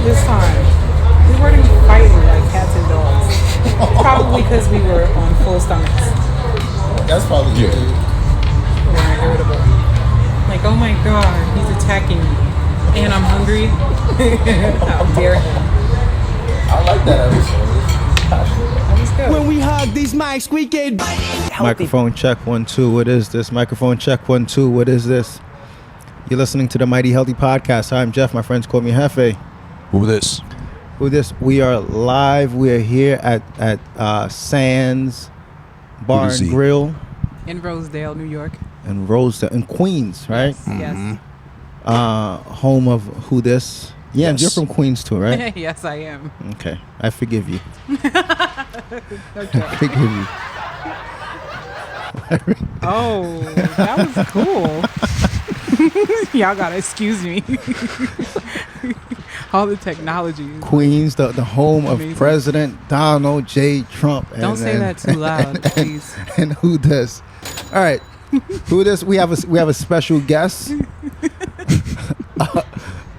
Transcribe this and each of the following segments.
this time. We weren't fighting like cats and dogs. Probably because we were on full stomachs. That's probably We weren't irritable. Like, oh my god, he's attacking me. And I'm hungry. How dare him. I like that episode. That was good. When we hug these mics, we get Microphone check 1 2. What is this? Microphone check 1 2. What is this? You're listening to the Mighty Healthy Podcast. Hi, I'm Jeff. My friends call me Jefé. Who this? Who this? We are live. We are here at Sands Bar and Grill In Rosedale, New York. in Rosedale in Queens, right? Yes. Home of Who This? Yeah, Yes. you're from Queens too, right? Yes, I am. Okay, I forgive you. Okay. I forgive you. Oh, that was cool. Y'all gotta excuse me. All the technology. Queens, the home Amazing. of President Donald J. Trump. Don't say that too loud, please. And Who This? All right, Who This? We have a special guest,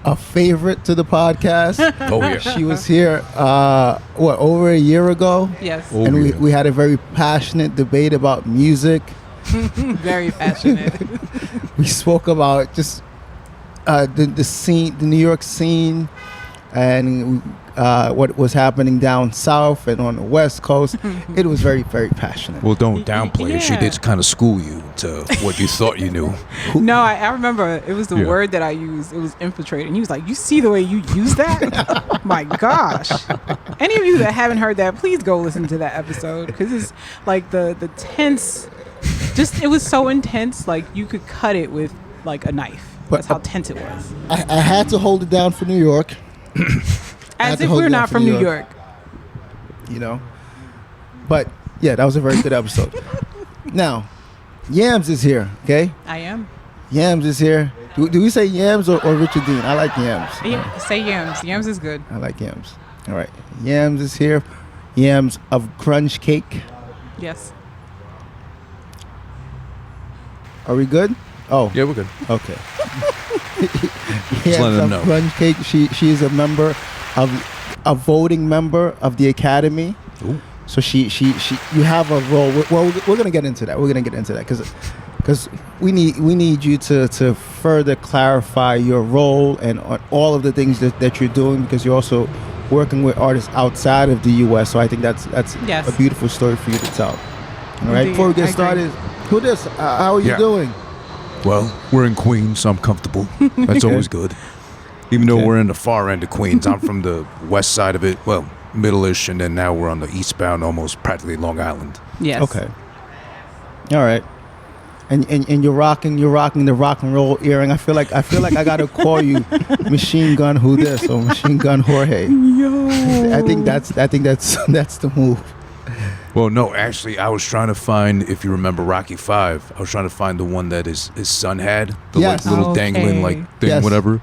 a favorite to the podcast. Oh, yeah. She was here, over a year ago? Yes. Oh, And yeah. we had a very passionate debate about music. Very passionate. We spoke about just the scene, the New York scene, and what was happening down south and on the West Coast. It was very, very passionate. Well, don't downplay it. She Yeah. did kind of school you to what you thought you knew. No, I remember it was the Yeah. word that I used. It was infiltrating. He was like, "You see the way you use that? My gosh!" Any of you that haven't heard that, please go listen to that episode because it's like the tense. Just it was so intense, like you could cut it with like a knife. But- That's how tense it was. I had to hold it down for New York, As to if hold we're it down not for from New New York. you know. But yeah, that was a very good episode. Now, Yamz is here. Okay, I am. Yamz is here. Do we say Yamz or Richardine? I like Yamz. Yeah, say Yams. Yams is good. I like Yamz. All right, Yamz is here. Yamz of Grunge Cake. Yes. Are we good? Oh, Yeah, we're good. okay. Just letting them of know. Grunge Cake. She is a member of a voting member of the Academy. Ooh. So she you have a role. Well, we're gonna get into that. We're gonna get into that because we need you to further clarify your role and on all of the things that you're doing because you're also working with artists outside of the U.S. So I think that's Yes. a beautiful story for you to tell. All right. Indeed. Before we I get agree. started, Who this? How are you Yeah. doing? Well, we're in Queens, so I'm comfortable. That's always good. Even though Okay. we're in the far end of Queens, I'm from the west side of it. Well, middle-ish, and then now we're on the eastbound, almost practically Long Island. Yes. Okay. All right. And you're rocking the rock and roll earring. I feel like I gotta call you Machine Gun Who This or Machine Gun Jorge. Yo. I think that's the move. Well, no, actually, I was trying to find, if you remember Rocky 5, I was trying to find the one that his son had, the Yes. like, little Okay. dangling like thing, Yes. whatever.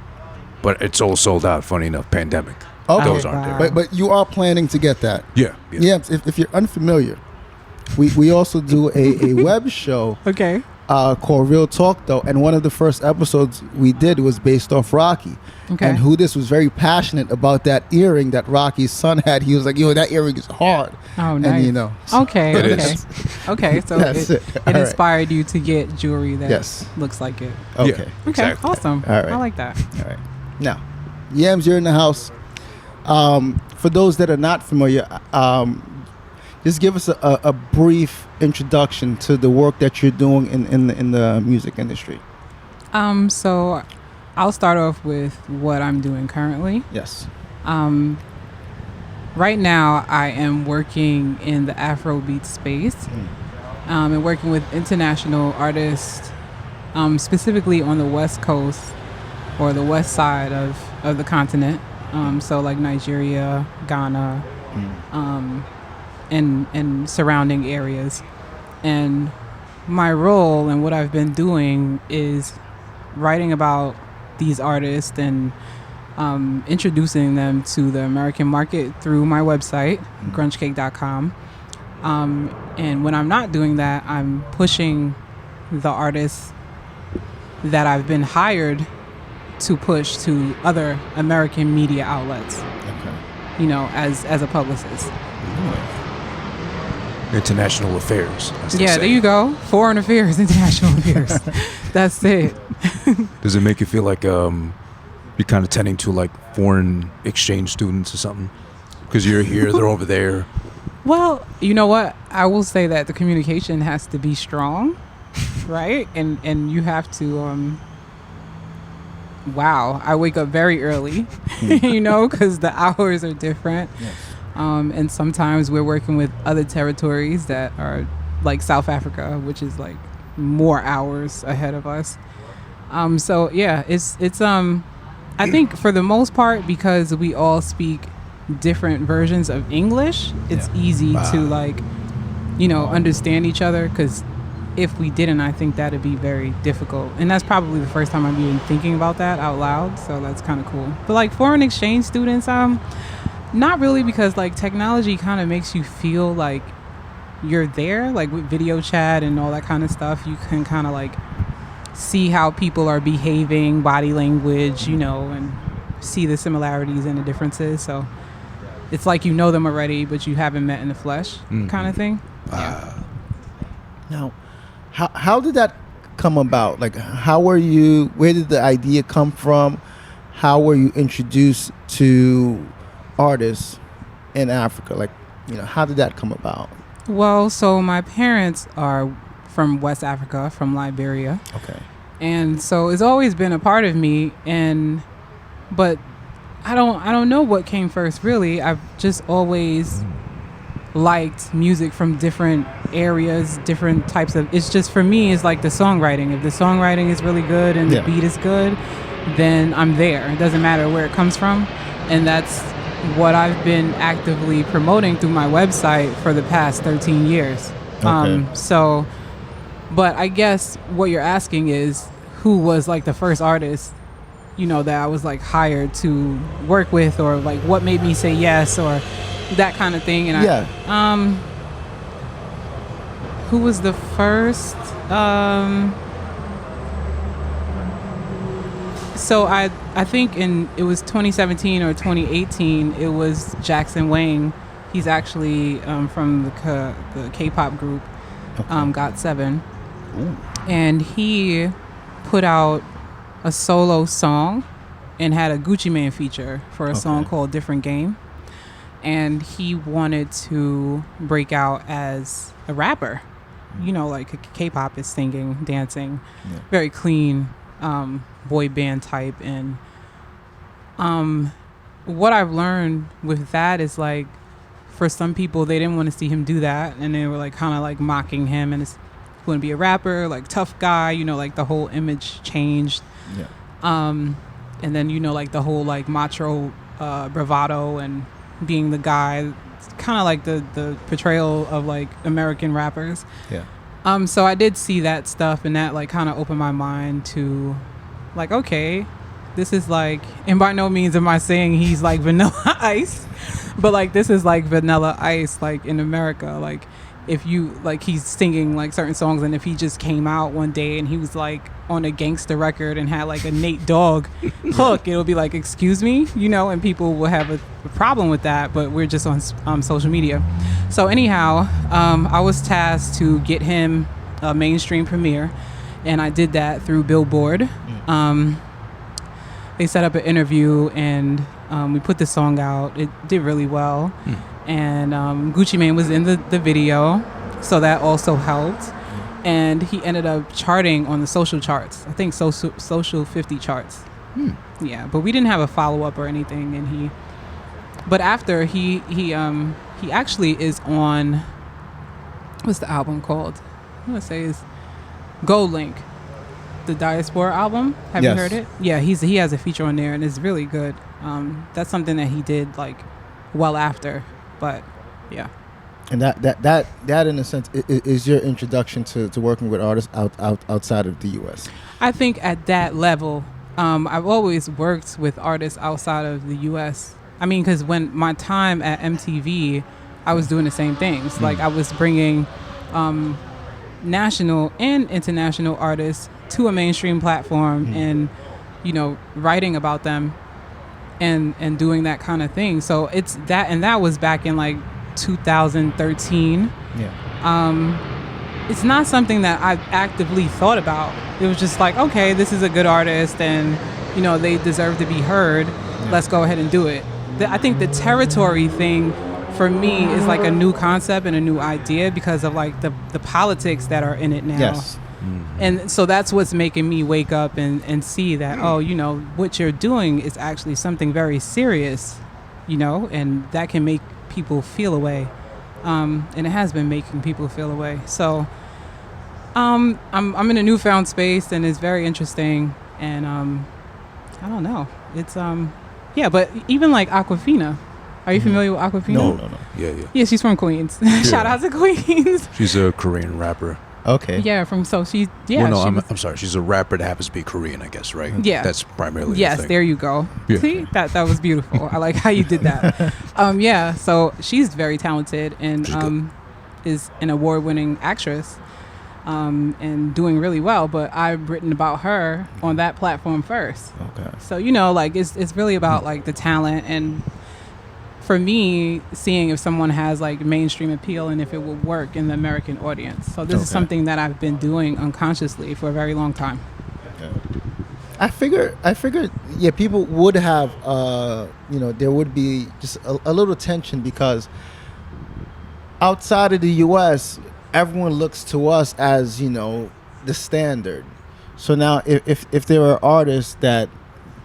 But it's all sold out, funny enough, pandemic. Okay. Those aren't there. But you are planning to get that. Yeah. Yeah. If you're unfamiliar, we also do a web show Okay. called Real Talk though, and one of the first episodes we did was based off Rocky. Okay. And Who This was very passionate about that earring that Rocky's son had. He was like, "Yo, that earring is hard." Oh, nice. And you know, so- Okay. It okay. is. Okay. So That's it it. All right. inspired you to get jewelry that Yes. looks like it. Okay. Yeah. Okay. Exactly. Awesome. All right. I like that. All right. Now, Yams, you're in the house. For those that are not familiar, just give us a brief introduction to the work that you're doing in the music industry. So I'll start off with what I'm doing currently. Yes. Right now, I am working in the Afrobeat space and working with international artists, specifically on the West Coast or the west side of the continent. So like Nigeria, Ghana, and surrounding areas. And my role and what I've been doing is writing about these artists and introducing them to the American market through my website, grungecake.com. And when I'm not doing that, I'm pushing the artists that I've been hired to push to other American media outlets, Okay. you know, as a publicist. International affairs. as they Yeah, say. there you go. Foreign affairs, international affairs. That's it. Does it make you feel like you're kind of tending to like foreign exchange students or something? Because you're here, they're over there. Well, you know what? I will say that the communication has to be strong, right? And you have to. Wow, I wake up very early, you know, because the hours are different. Yes. And sometimes we're working with other territories that are like South Africa, which is like more hours ahead of us. So yeah, it's I think for the most part, because we all speak different versions of English, it's easy to like, you know, understand each other. Because if we didn't, I think that'd be very difficult. And that's probably the first time I'm even thinking about that out loud. So that's kind of cool. But like foreign exchange students, not really, because like technology kind of makes you feel like you're there, like with video chat and all that kind of stuff. You can kind of like see how people are behaving, body language, you know, and see the similarities and the differences. So it's like you know them already, but you haven't met in the flesh, kind of thing. Now, how did that come about? Like, where did the idea come from? How were you introduced to artists in Africa? Like, you know, how did that come about? Well, so my parents are from West Africa, from Liberia. Okay. And so it's always been a part of me, but I don't know what came first really. I've just always liked music from different areas, different types of, it's just, for me, it's like the songwriting. If the songwriting is really good and the beat is good, then I'm there. It doesn't matter where it comes from. And that's what I've been actively promoting through my website for the past 13 years. Okay. But I guess what you're asking is who was like the first artist, you know, that I was like hired to work with, or like what made me say yes, or that kind of thing. And who was the first? So I think it was 2017 or 2018. It was Jackson Wang. He's actually from the K-pop group GOT7, and he put out a solo song and had a Gucci Mane feature for a song called Different Game. And he wanted to break out as a rapper, you know, like K-pop is singing, dancing, very clean boy band type. And what I've learned with that is, like, for some people, they didn't want to see him do that, and they were like kind of like mocking him, and it's going to be a rapper, like tough guy, you know, like the whole image changed. And then, you know, like the whole like macho bravado and being the guy, kind of like the portrayal of like American rappers. So I did see that stuff, and that like kind of opened my mind to like, okay, this is like, and by no means am I saying he's like Vanilla Ice, but like this is like Vanilla Ice like in America. Like if you like, he's singing like certain songs, and if he just came out one day and he was like on a gangster record and had like a Nate Dogg hook, it'll be like, excuse me, you know, and people will have a problem with that. But we're just on social media. So anyhow, I was tasked to get him a mainstream premiere, and I did that through Billboard. They set up an interview, and we put the song out. It did really well. And Gucci Mane was in the video, so that also helped. And he ended up charting on the social charts. I think social 50 charts. Yeah, but we didn't have a follow-up or anything. And but after he actually is on, what's the album called? I want to say is Gold Link, the Diaspora album. Have you heard it? Yeah, he has a feature on there, and it's really good. That's something that he did like well after, but yeah. And that in a sense is your introduction to working with artists outside of the U.S. I think at that level, I've always worked with artists outside of the U.S. I mean, because when my time at MTV, I was doing the same things. Like I was bringing national and international artists to a mainstream platform, and writing about them and doing that kind of thing. So it's that, and that was back in like 2013. It's not something that I've actively thought about. It was just like, okay, this is a good artist and they deserve to be heard. Let's go ahead and do it. I think the territory thing for me is like a new concept and a new idea because of like the politics that are in it now. Yes. And so that's what's making me wake up and see that, what you're doing is actually something very serious, and that can make people feel a way. And it has been making people feel a way. So I'm in a newfound space and it's very interesting. And I don't know. It's but even like Aquafina. Are you familiar with Aquafina? No. Yeah, she's from Queens. Shout out to Queens. She's a Korean rapper. Okay. Yeah, I'm sorry. She's a rapper that happens to be Korean, I guess, right? Yeah. That's primarily Yes, the thing. there you go. Yeah. See, that was beautiful. I like how you did that. So she's very talented and is an award-winning actress and doing really well. But I've written about her on that platform first. Okay. So it's really about like the talent and. For me, seeing if someone has like mainstream appeal and if it will work in the American audience. So this is something that I've been doing unconsciously for a very long time. Okay. I figured, yeah, people would have, there would be just a little tension because outside of the U.S., everyone looks to us as, the standard. So now if there are artists that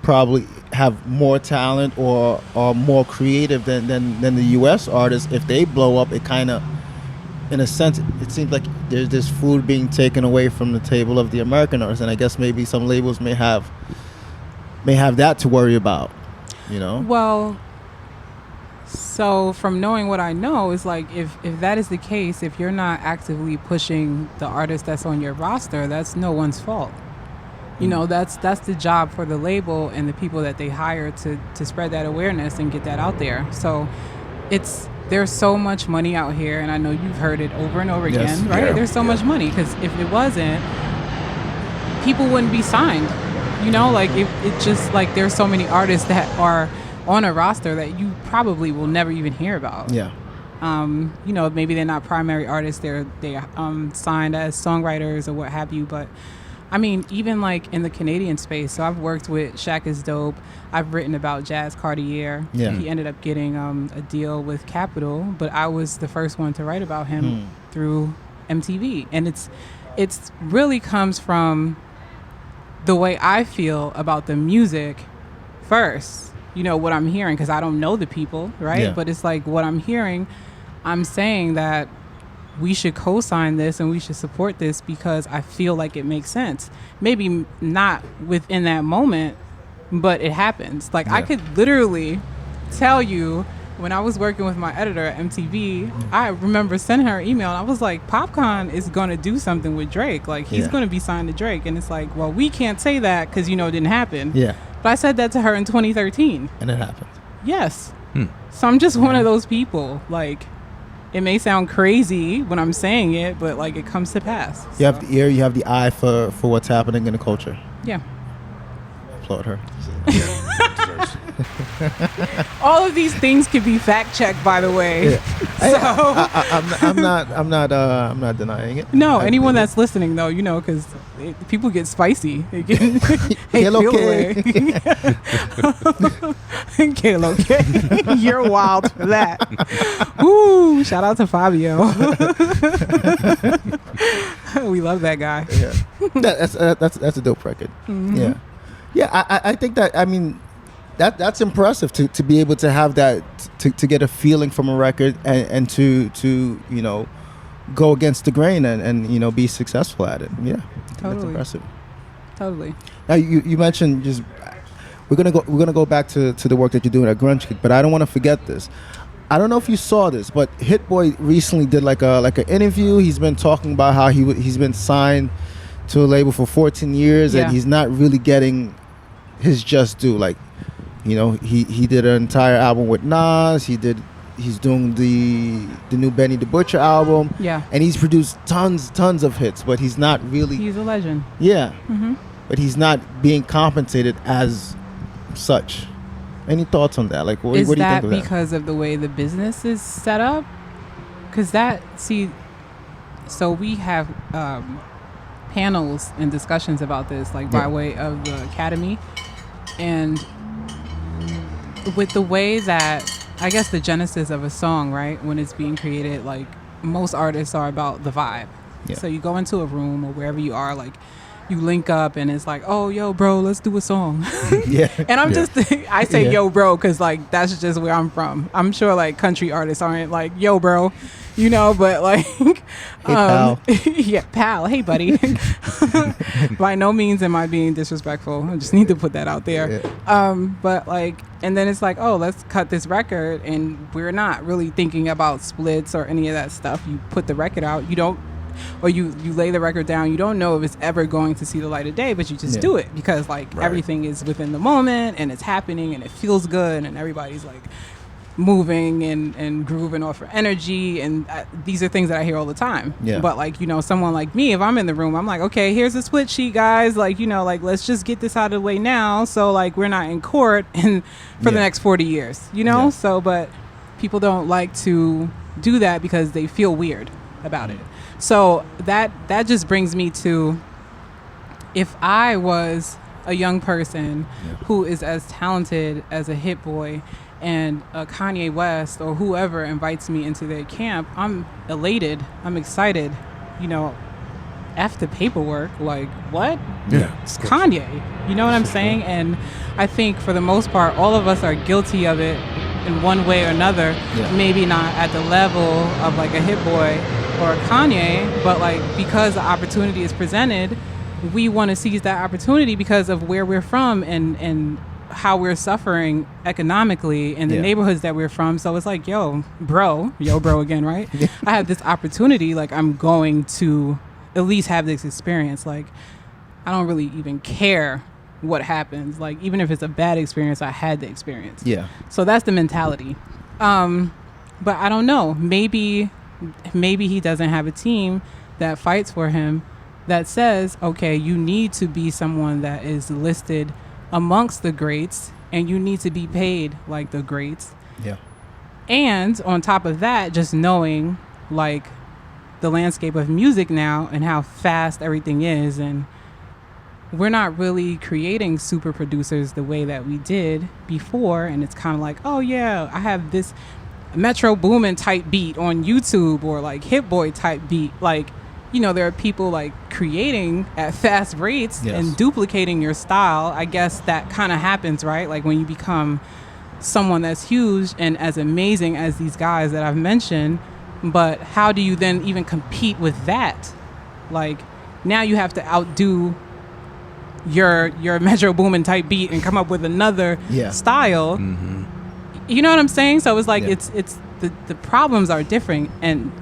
probably have more talent or are more creative than the U.S. artists, if they blow up, it kind of, in a sense, it seems like there's this food being taken away from the table of the American artists, and I guess maybe some labels may have that to worry about, Well, so from knowing what I know, is like if that is the case, if you're not actively pushing the artist that's on your roster, that's no one's fault. That's the job for the label and the people that they hire to spread that awareness and get that out there. So there's so much money out here, and I know you've heard it over and over again, right? Yeah. There's so much money because if it wasn't, people wouldn't be signed. Like it just like there's so many artists that are on a roster that you probably will never even hear about. Yeah. Maybe they're not primary artists. They signed as songwriters or what have you, but. I mean, even like in the Canadian space, so I've worked with Shaq is Dope. I've written about Jazz Cartier. Yeah. He ended up getting a deal with Capitol, but I was the first one to write about him through MTV. And it's really comes from the way I feel about the music first. What I'm hearing, because I don't know the people, right? Yeah. But it's like what I'm hearing, I'm saying that we should co-sign this and we should support this because I feel like it makes sense. Maybe not within that moment, but it happens. Like I could literally tell you when I was working with my editor at MTV, I remember sending her an email and I was like, Popcorn is going to do something with Drake. Like he's going to be signed to Drake. And it's like, well, we can't say that because, it didn't happen. Yeah. But I said that to her in 2013. And it happened. Yes. So I'm just one of those people. Like, it may sound crazy when I'm saying it, but like it comes to pass. You have the ear, you have the eye for what's happening in the culture. Yeah. Applaud her. All of these things can be fact checked, by the way. Yeah. So I'm not denying it. no, anyone that's listening though, because people get spicy. They feel away. Kalo K. You're wild for that. Woo! Shout out to Fabio. We love that guy. Yeah. That's a dope record. Mm-hmm. Yeah. I think that, I mean, that's impressive to be able to have that, to get a feeling from a record and to go against the grain and be successful at it. Yeah, totally. That's impressive. Totally. Now you mentioned just we're gonna go back to the work that you're doing at Grunge Cake, but I don't want to forget this. I don't know if you saw this, but Hit Boy recently did like an interview. He's been talking about how he's been signed to a label for 14 years and he's not really getting his just due. Like, he did an entire album with Nas. He's doing the new Benny the Butcher album. Yeah. And he's produced tons of hits, but he's not really. He's a legend. Yeah. Mm-hmm. but he's not being compensated as such. Any thoughts on that? Like, what do you think Is of that that? because of the way the business is set up? Because so we have panels and discussions about this, like by way of the academy, and with the way that I guess the genesis of a song, right, when it's being created, like most artists are about the vibe. Yeah. So you go into a room or wherever you are, like you link up and it's like, oh, yo, bro, let's do a song. Yeah. And I'm just, I say Yeah. yo, bro, because like that's just where I'm from. I'm sure like country artists aren't like, yo, bro, you know, but like, hey, pal. yeah, pal, hey, buddy. By no means am I being disrespectful. I just need to put that out there. Yeah. But like, and then it's like, oh, let's cut this record, and we're not really thinking about splits or any of that stuff. You put the record out, you don't, or you lay the record down. You don't know if it's ever going to see the light of day, but you just do it because like everything is within the moment and it's happening and it feels good and everybody's like moving and grooving off for energy, and these are things that I hear all the time. Yeah. But like, you know, someone like me, if I'm in the room, I'm like, okay, here's a split sheet, guys, like, you know, like let's just get this out of the way now, so like we're not in court and for the next 40 years, you know. So but people don't like to do that because they feel weird about it. So that just brings me to, if I was a young person who is as talented as a Hit Boy and a Kanye West or whoever invites me into their camp, I'm elated, I'm excited, you know, F the paperwork, like what? Yeah. It's Kanye, you know what I'm saying? And I think for the most part, all of us are guilty of it in one way or another, maybe not at the level of like a Hit Boy or a Kanye, but like because the opportunity is presented, we want to seize that opportunity because of where we're from and how we're suffering economically in the neighborhoods that we're from. So it's like, yo, bro again, right? I have this opportunity, like I'm going to at least have this experience. Like I don't really even care what happens. Like even if it's a bad experience, I had the experience. Yeah. So that's the mentality. But I don't know. Maybe he doesn't have a team that fights for him that says, okay, you need to be someone that is listed amongst the greats and you need to be paid like the greats. Yeah. And on top of that, just knowing like the landscape of music now and how fast everything is, and we're not really creating super producers the way that we did before, and it's kind of like, oh yeah, I have this Metro Boomin type beat on YouTube or like Hit Boy type beat. Like, you know, there are people like creating at fast rates and duplicating your style. I guess that kind of happens, right? Like when you become someone that's huge and as amazing as these guys that I've mentioned, but how do you then even compete with that? Like now you have to outdo your Metro Boomin type beat and come up with another style. Mm-hmm. You know what I'm saying? So it's like it's the problems are different, and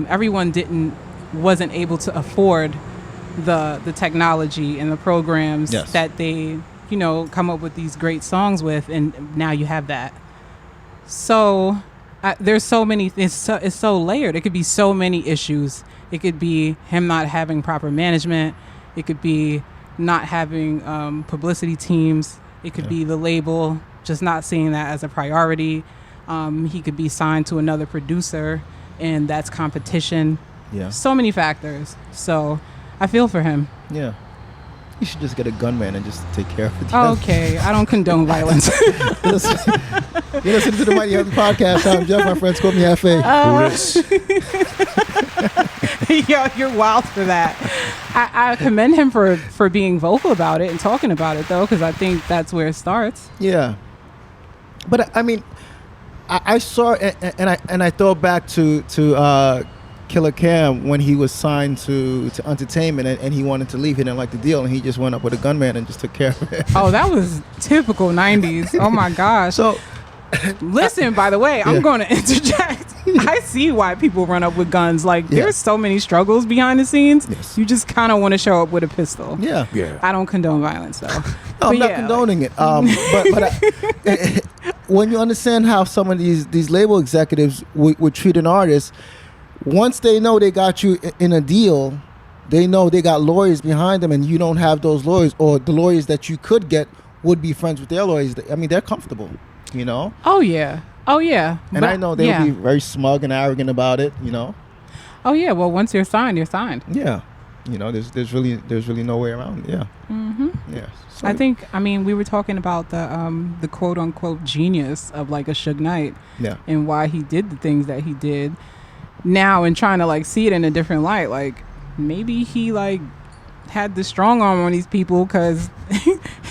everyone wasn't able to afford the technology and the programs that they, you know, come up with these great songs with, and now you have that. So there's so many. It's so layered. It could be so many issues. It could be him not having proper management. It could be not having publicity teams. It could be the label just not seeing that as a priority. He could be signed to another producer, and that's competition. Yeah. So many factors. So I feel for him. Yeah. You should just get a gunman and just take care of it. Okay. I don't condone violence. You're listening to the Mighty Healthy Podcast. I'm Jeff. My friends call me Jefé. Yo, you're wild for that. I commend him for being vocal about it and talking about it, though, because I think that's where it starts. Yeah. But, I mean, I saw and I thought back to Killer Cam when he was signed to Entertainment and he wanted to leave. He didn't like the deal, and he just went up with a gunman and just took care of it. Oh, that was typical 90s. Oh, my gosh. So, listen, by the way, I'm going to interject. I see why people run up with guns. Like, there's so many struggles behind the scenes. Yes. You just kind of want to show up with a pistol. Yeah. I don't condone violence, though. No, I'm not condoning it. But when you understand how some of these label executives would treat an artist, once they know they got you in a deal, they know they got lawyers behind them, and you don't have those lawyers, or the lawyers that you could get would be friends with their lawyers. I mean, they're comfortable, you know. Oh yeah. And But I know they'll yeah. be very smug and arrogant about it, you know. Oh yeah. Well, once you're signed, you're signed. Yeah, you know, there's really no way around it. Yeah. Mm-hmm. Yeah. So I think. I mean, we were talking about the quote unquote genius of like a Suge Knight. Yeah. And why he did the things that he did. Now, and trying to like see it in a different light, like maybe he like had the strong arm on these people because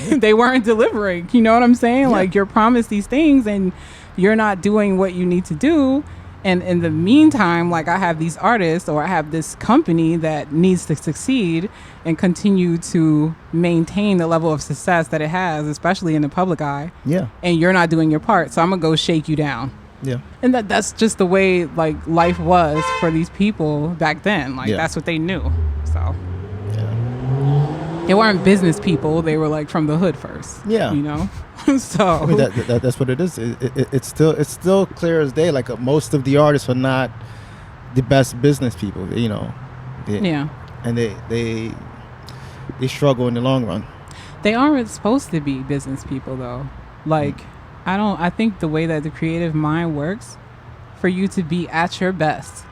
they weren't delivering. You know what I'm saying? Yeah. Like you're promised these things and you're not doing what you need to do. And in the meantime, like I have these artists or I have this company that needs to succeed and continue to maintain the level of success that it has, especially in the public eye. Yeah. And you're not doing your part. So I'm going to go shake you down. Yeah. And that's just the way like life was for these people back then. Like Yeah. that's what they knew. So Yeah. they weren't business people. They were like from the hood first. Yeah. You know? So I mean, that's what it is. It's still clear as day. Like most of the artists are not the best business people, you know. yeah. And they struggle in the long run. They aren't supposed to be business people though. Like I think the way that the creative mind works, for you to be at your best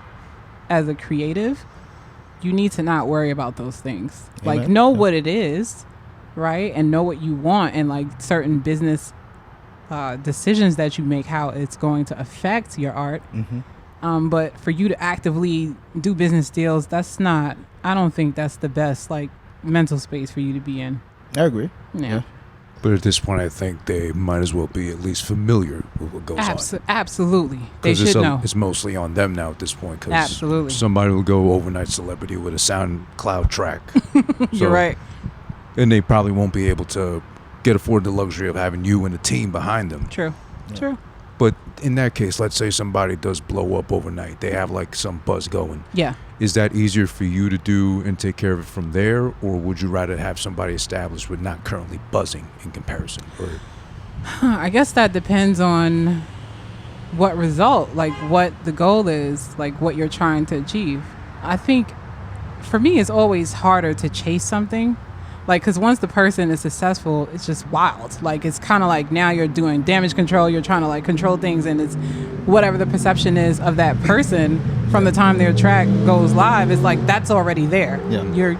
as a creative, you need to not worry about those things. Like Amen. know Yeah. what it is, right? And know what you want, and like certain business decisions that you make, how it's going to affect your art. Mm-hmm. But for you to actively do business deals, I don't think that's the best like mental space for you to be in. I agree. Yeah. But at this point, I think they might as well be at least familiar with what goes on. Absolutely. They 'Cause should know. It's mostly on them now at this point. Cause Absolutely. somebody will go overnight celebrity with a SoundCloud track. You're right. And they probably won't be able to afford the luxury of having you and a team behind them. True. Yeah. True. But in that case, let's say somebody does blow up overnight. They have like some buzz going. Yeah. Is that easier for you to do and take care of it from there? Or would you rather have somebody established with not currently buzzing in comparison? Or I guess that depends on what result, like what the goal is, like what you're trying to achieve. I think for me, it's always harder to chase something. Like, because once the person is successful, it's just wild. Like, it's kind of like now you're doing damage control. You're trying to like control things, and it's whatever the perception is of that person from the time their track goes live. It's like that's already there. Yeah.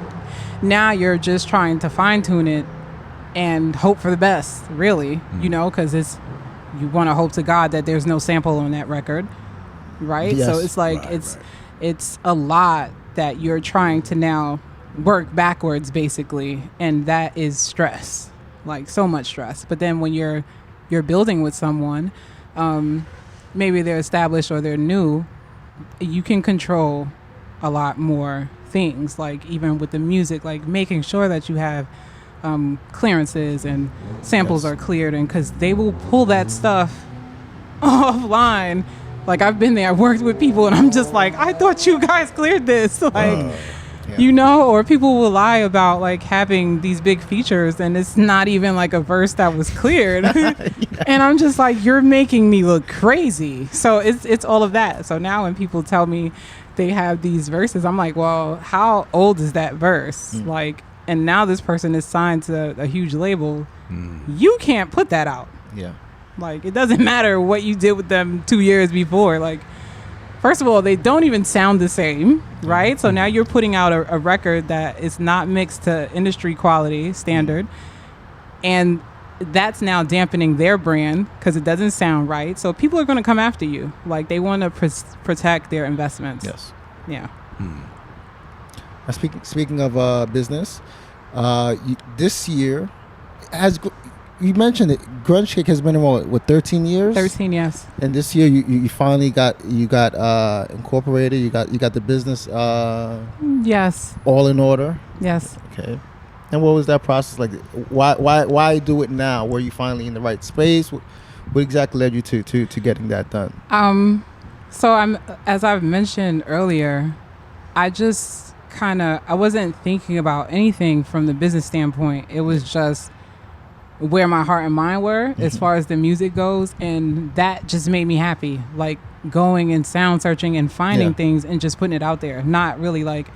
You're just trying to fine tune it and hope for the best, really. You know, because you want to hope to God that there's no sample on that record, right? Yes. So it's like it's a lot that you're trying to now work backwards, basically, and that is stress, like so much stress. But then when you're building with someone, maybe they're established or they're new, you can control a lot more things, like even with the music, like making sure that you have clearances and samples Yes. are cleared, and because they will pull that stuff offline. Like I've been there, I've worked with people, and I'm just like, I thought you guys cleared this. Like, Yeah. you know, or people will lie about like having these big features and it's not even like a verse that was cleared. And I'm just like, you're making me look crazy. So it's all of that. So now when people tell me they have these verses, I'm like, well, how old is that verse? Like, and now this person is signed to a huge label. You can't put that out. Yeah. Like, it doesn't matter what you did with them 2 years before. Like, first of all, they don't even sound the same, right? So now you're putting out a record that is not mixed to industry quality standard. And that's now dampening their brand because it doesn't sound right. So people are going to come after you. Like, they want to protect their investments. Yes. Yeah. Speaking of business, this year, you mentioned it, Grunge Cake has been around, what, 13 years? 13, yes. And this year you finally got incorporated. You got the business Yes. all in order. Yes. Okay. And what was that process like? Why do it now? Were you finally in the right space? What exactly led you to getting that done? So as I've mentioned earlier, I just I wasn't thinking about anything from the business standpoint. It was just where my heart and mind were as far as the music goes, and that just made me happy, like going and sound searching and finding things and just putting it out there, not really like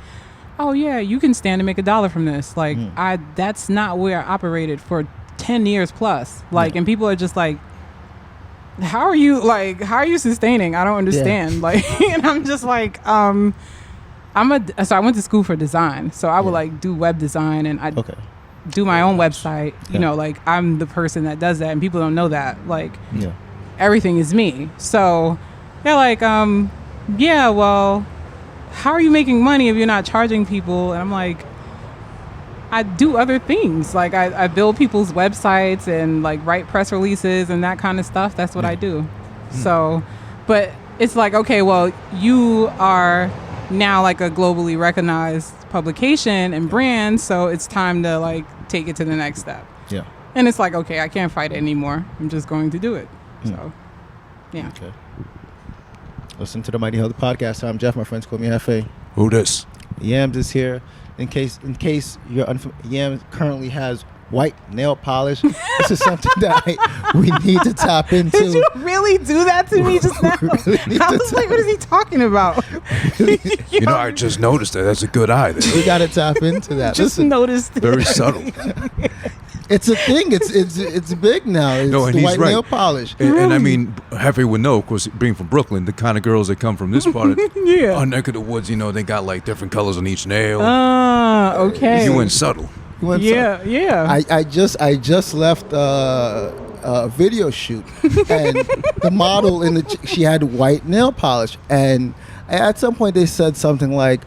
oh yeah, you can stand to make $1 from this. Like that's not where I operated for 10 years plus. Like, and people are just like, how are you sustaining? I don't understand. Like, and I'm just like, so I went to school for design. So I would like do web design, and I do my own website. You know, like I'm the person that does that, and people don't know that. Like, everything is me. So they're like, yeah, well, how are you making money if you're not charging people? And I'm like, I do other things. Like I build people's websites and like write press releases and that kind of stuff. That's what I do. So, but it's like, okay, well, you are now like a globally recognized publication and brand. So it's time to like take it to the next step. Yeah. And it's like, okay, I can't fight it anymore. I'm just going to do it. So, yeah. Okay. Listen to the Mighty Healthy Podcast. I'm Jeff. My friends call me Jefé. Who this? Yamz is here. In case you're Yamz currently has white nail polish. This is something that we need to tap into. Did you really do that to me just now? I was like, what is he talking about? You know, I just noticed that. That's a good eye there. We got to tap into that. Just noticed. Very subtle. It's a thing. It's big now. It's No, and the he's white right. nail polish. And I mean, Jefé would know, of course, being from Brooklyn, the kind of girls that come from this part of our neck of the woods, you know, they got like different colors on each nail. Okay. You went subtle. Yeah. I just left a video shoot, and the model she had white nail polish, and at some point they said something like,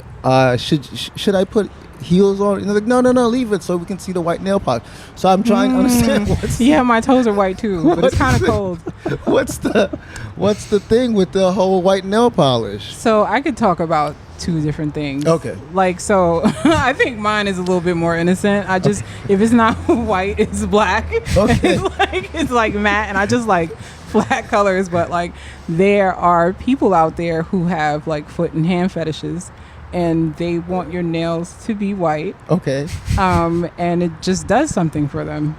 should I put heels on? And they're like, no, leave it so we can see the white nail polish. So I'm trying to understand what's my toes are white too, but it's kind of cold. What's the thing with the whole white nail polish? So I could talk about two different things. Okay. Like, so I think mine is a little bit more innocent. I just, if it's not white, it's black. Okay. It's like matte, and I just like flat colors. But like, there are people out there who have like foot and hand fetishes, and they want your nails to be white. Okay. And it just does something for them.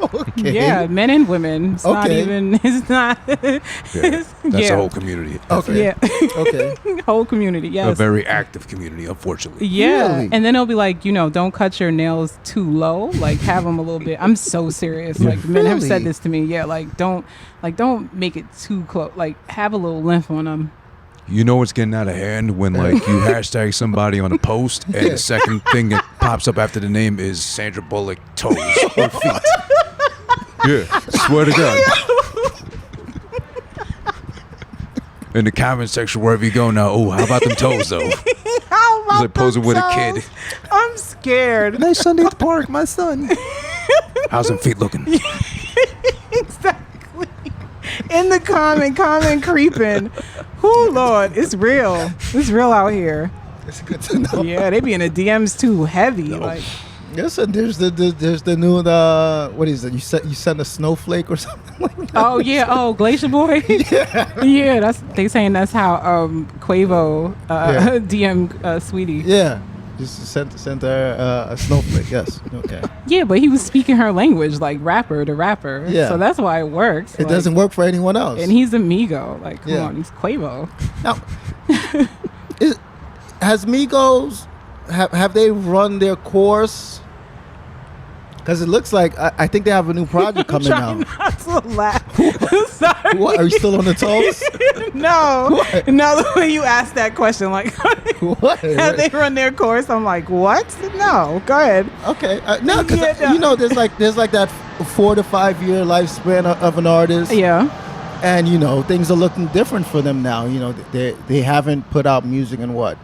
Okay. Yeah, men and women. It's not even. It's not. That's a whole community. Okay. Yeah. Okay. Whole community. Yes. A very active community, unfortunately. Yeah. Really? And then they'll be like, don't cut your nails too low. Like, have them a little bit. I'm so serious. Like, men have said this to me. Yeah. Like, don't make it too close. Like, have a little length on them. You know what's getting out of hand when like you hashtag somebody on a post and the second thing that pops up after the name is Sandra Bullock toes or feet. Yeah, swear to God. In the comment section, wherever you go now, oh, how about them toes though? How about It's like posing with a kid. I'm scared. Nice Sunday at the park, my son. How's them feet looking? Exactly. In the comment creeping. Oh Lord, it's real. It's real out here. It's good to know. Yeah, they be in the DMs too heavy. Like, Yes, and there's the new what is it? You send a snowflake or something like that. oh yeah, Glacier Boy. Yeah, they saying that's how Quavo DM Sweetie. Yeah, just sent her a snowflake. Yes. Okay. Yeah, but he was speaking her language, like rapper to rapper. Yeah. So that's why it works. It doesn't work for anyone else. And he's Amigo. Like, come Yeah. on, he's Quavo. Now, has Migos have they run their course? Because it looks like I think they have a new project coming Trying out. not to laugh. Sorry. What, are you still on the toes? No. What? No, the way you asked that question, like, What? have they run their course? I'm like, what? No. Go ahead. Okay. No, because Yeah, no. there's like that 4 to 5 year lifespan of an artist. Yeah. And things are looking different for them now. They haven't put out music in what,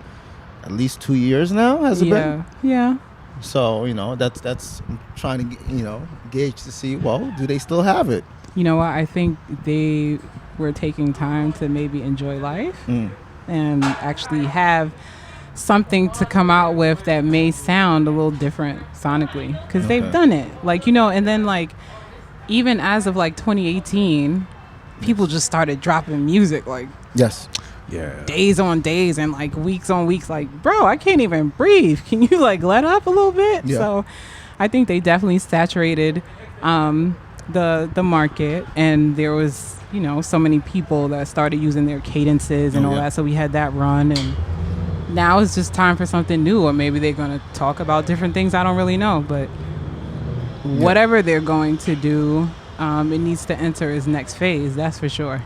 at least 2 years now, has it been? Yeah. So that's I'm trying to gauge to see, well, do they still have it? You know what? I think they were taking time to maybe enjoy life and actually have something to come out with that may sound a little different sonically, because they've done it. Like, and then like even as of like 2018, people just started dropping music like Yes. Yeah. days on days and like weeks on weeks. Like, bro, I can't even breathe. Can you like let up a little bit? Yeah. So I think they definitely saturated the market, and there was so many people that started using their cadences and all that. So we had that run, and now it's just time for something new, or maybe they're going to talk about different things. I don't really know, but whatever they're going to do, it needs to enter its next phase. That's for sure.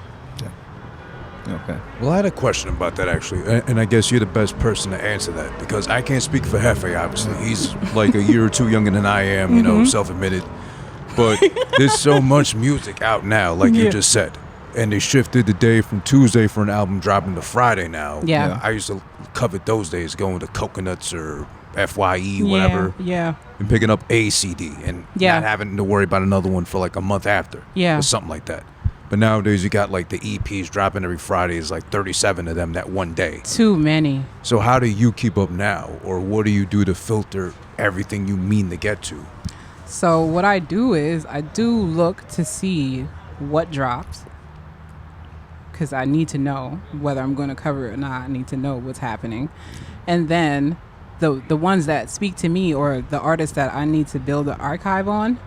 Okay. Well, I had a question about that, actually, and I guess you're the best person to answer that, because I can't speak for Jefé, obviously. He's like a year or two younger than I am, you know, self-admitted. But there's so much music out now, like you just said. And they shifted the day from Tuesday for an album dropping to Friday now. Yeah. I used to covet those days, going to Coconuts or FYE, whatever. Yeah. And picking up a CD and not having to worry about another one for like a month after. Yeah. Or something like that. But nowadays you got like the EPs dropping every Friday. Is like 37 of them that one day. Too many. So how do you keep up now? Or what do you do to filter everything you mean to get to? So what I do is I do look to see what drops, because I need to know whether I'm going to cover it or not. I need to know what's happening. And then the ones that speak to me, or the artists that I need to build an archive on,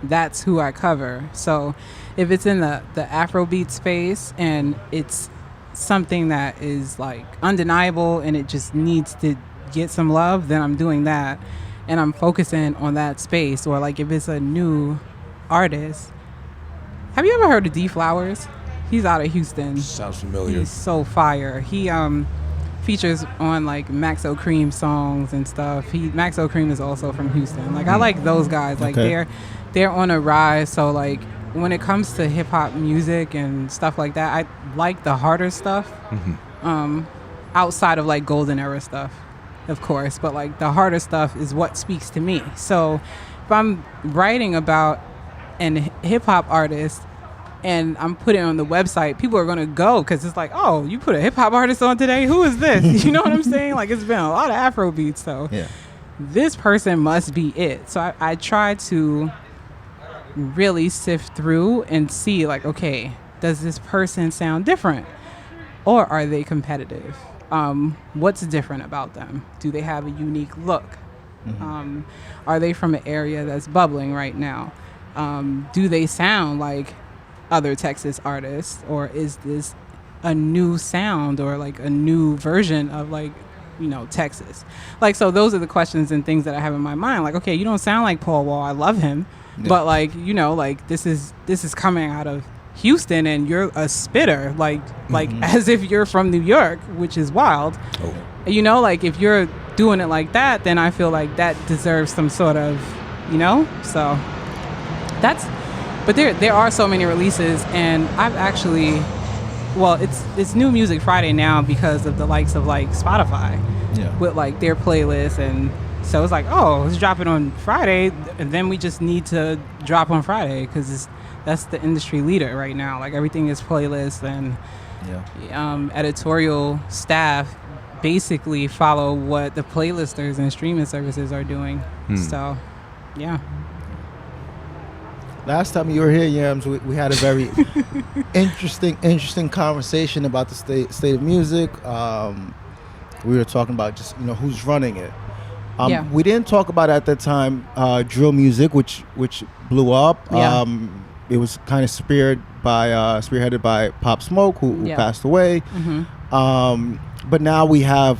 that's who I cover. So if it's in the Afrobeat space and it's something that is like undeniable and it just needs to get some love, then I'm doing that. And I'm focusing on that space. Or like if it's a new artist. Have you ever heard of D Flowers? He's out of Houston. Sounds familiar. He's so fire. He features on like Max O'Cream songs and stuff. Max O'Cream is also from Houston. Like I like those guys. Like they're on a rise. So like when it comes to hip hop music and stuff like that, I like the harder stuff. Outside of like golden era stuff, of course, but like the harder stuff is what speaks to me. So if I'm writing about an hip hop artist and I'm putting it on the website, people are going to go because it's like, oh, you put a hip hop artist on today? Who is this? You know what I'm saying? Like it's been a lot of Afro beats. So this person must be it. So I try to really sift through and see like, okay, does this person sound different? Or are they competitive? What's different about them? Do they have a unique look? Are they from an area that's bubbling right now? Do they sound like other Texas artists, or is this a new sound or like a new version of like, you know, Texas? Like, so those are the questions and things that I have in my mind. Like, okay, you don't sound like Paul Wall. I love him. But like, you know, like this is coming out of Houston and you're a spitter, like as if you're from New York, which is wild. You know, like if you're doing it like that, then I feel like that deserves some sort of, you know, so that's, but there are so many releases, and I've actually, well, it's New Music Friday now because of the likes of like Spotify with like their playlists, and so it's like, oh, let's drop it on Friday, and then we just need to drop on Friday because that's the industry leader right now. Like everything is playlists, and editorial staff basically follow what the playlisters and streaming services are doing. So, yeah. Last time you were here, Yams, we had a very interesting conversation about the state of music. We were talking about just, you know, who's running it. We didn't talk about at that time drill music, which blew up. It was kind of spearheaded by Pop Smoke, who passed away. But now we have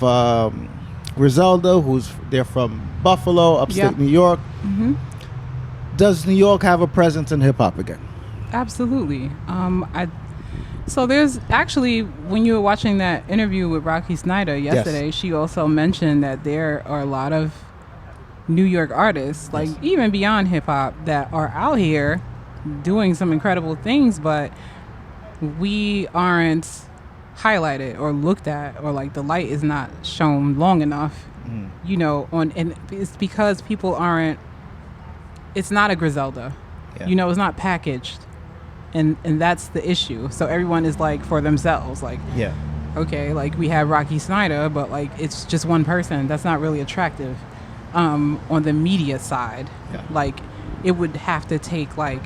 Griselda, they're from Buffalo, upstate New York. Does New York have a presence in hip hop again? Absolutely. So there's actually, when you were watching that interview with Rocky Snyder yesterday, she also mentioned that there are a lot of New York artists, like even beyond hip hop, that are out here doing some incredible things, but we aren't highlighted or looked at, or like the light is not shown long enough, you know, and it's because people aren't, it's not a Griselda, you know, it's not packaged. And that's the issue. So everyone is like for themselves, like, okay, like we have Rocky Snyder, but like it's just one person. That's not really attractive on the media side. Like it would have to take like,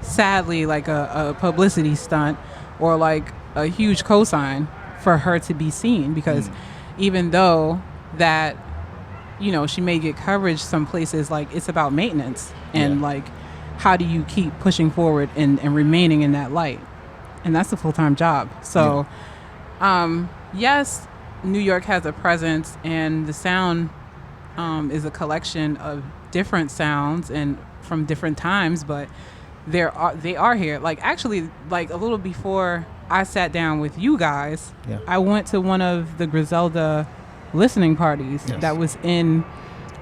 sadly, like a publicity stunt or like a huge cosign for her to be seen, because even though that, you know, she may get coverage some places, like it's about maintenance and like, how do you keep pushing forward and remaining in that light? And that's a full-time job. So, yes, New York has a presence, and the sound is a collection of different sounds and from different times, but they are here. Like actually, like a little before I sat down with you guys, Yeah. I went to one of the Griselda listening parties Yes. that was in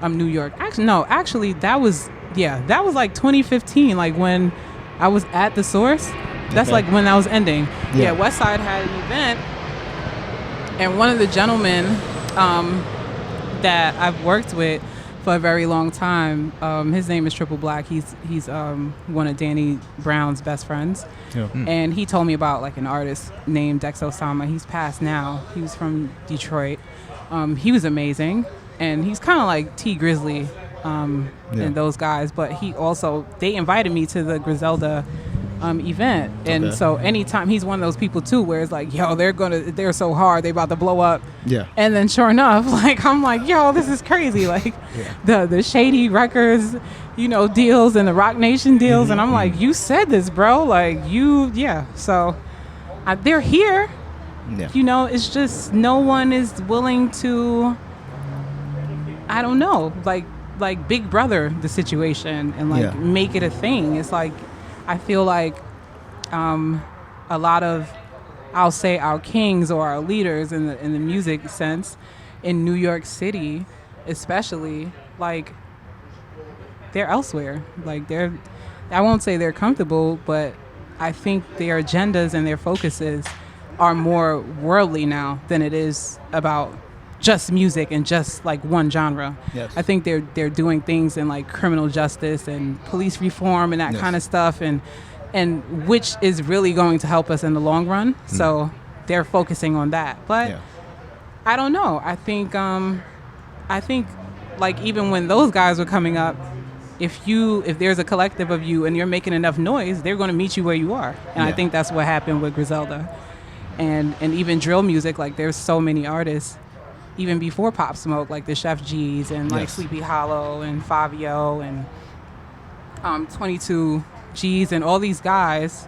New York. Actually, that was like 2015, like when I was at the Source. That's Okay. like when that was ending. Yeah. Yeah, Westside had an event, and one of the gentlemen that I've worked with for a very long time, his name is Triple Black. He's one of Danny Brown's best friends. Yeah. And he told me about like an artist named Dex Osama. He's passed now. He was from Detroit. He was amazing, and he's kind of like T Grizzly and those guys. But they invited me to the Griselda event, and Okay. so anytime he's one of those people too, where it's like, yo, they're so hard, they about to blow up. Yeah. And then sure enough, like I'm like, yo, this is crazy. Like the Shady Records, deals and the Rock Nation deals, and I'm like, you said this, bro. Like So they're here. Yeah. It's just no one is willing to. I don't know, like Big Brother the situation and like make it a thing. It's like I feel like a lot of, I'll say, our kings or our leaders in the music sense in New York City, especially, like they're elsewhere. Like I won't say they're comfortable, but I think their agendas and their focuses are more worldly now than it is about just music and just like one genre. Yes. I think they're doing things in like criminal justice and police reform and that kind of stuff, and which is really going to help us in the long run. So they're focusing on that. But I don't know. I think like even when those guys were coming up, if there's a collective of you and you're making enough noise, they're going to meet you where you are. And I think that's what happened with Griselda. And even drill music, like there's so many artists even before Pop Smoke, like the Chef G's and like Sleepy Hollow and Fabio and 22 G's and all these guys.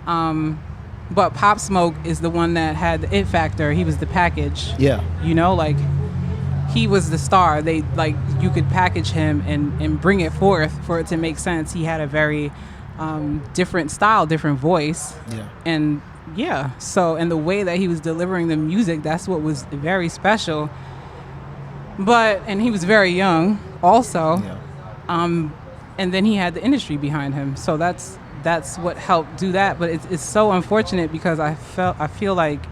But Pop Smoke is the one that had the it factor. He was the package. Yeah. Like he was the star. They like you could package him and bring it forth for it to make sense. He had a very different style, different voice. Yeah. And so and the way that he was delivering the music, that's what was very special. And he was very young also. Yeah. And then he had the industry behind him. So that's what helped do that. But it's so unfortunate because I feel like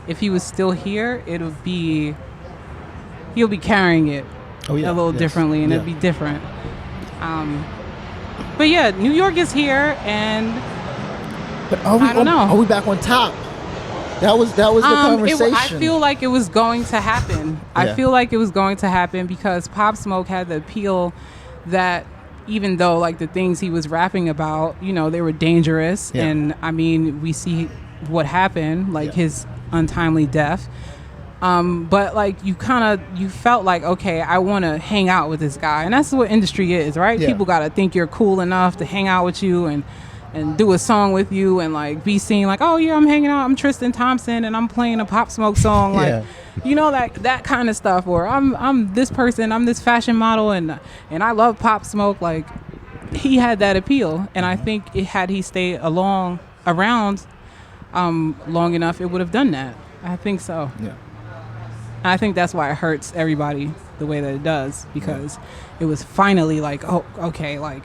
if he was still here, he'll be carrying it a little differently, and it'd be different. But yeah, New York is here, and but I don't know. Are we back on top? That was the conversation. I feel like it was going to happen. Yeah. I feel like it was going to happen because Pop Smoke had the appeal that even though like the things he was rapping about, they were dangerous. Yeah. And I mean, we see what happened, like his untimely death. But like you felt like, okay, I want to hang out with this guy. And that's what industry is, right? Yeah. People got to think you're cool enough to hang out with you and do a song with you and like be seen like, oh yeah, I'm hanging out, I'm Tristan Thompson and I'm playing a Pop Smoke song, like that kind of stuff. Or I'm this person, I'm this fashion model and I love Pop Smoke. Like he had that appeal, and I think had he stayed around long enough, it would have done that. I think so. Yeah. And I think that's why it hurts everybody the way that it does, because it was finally like, oh, okay, like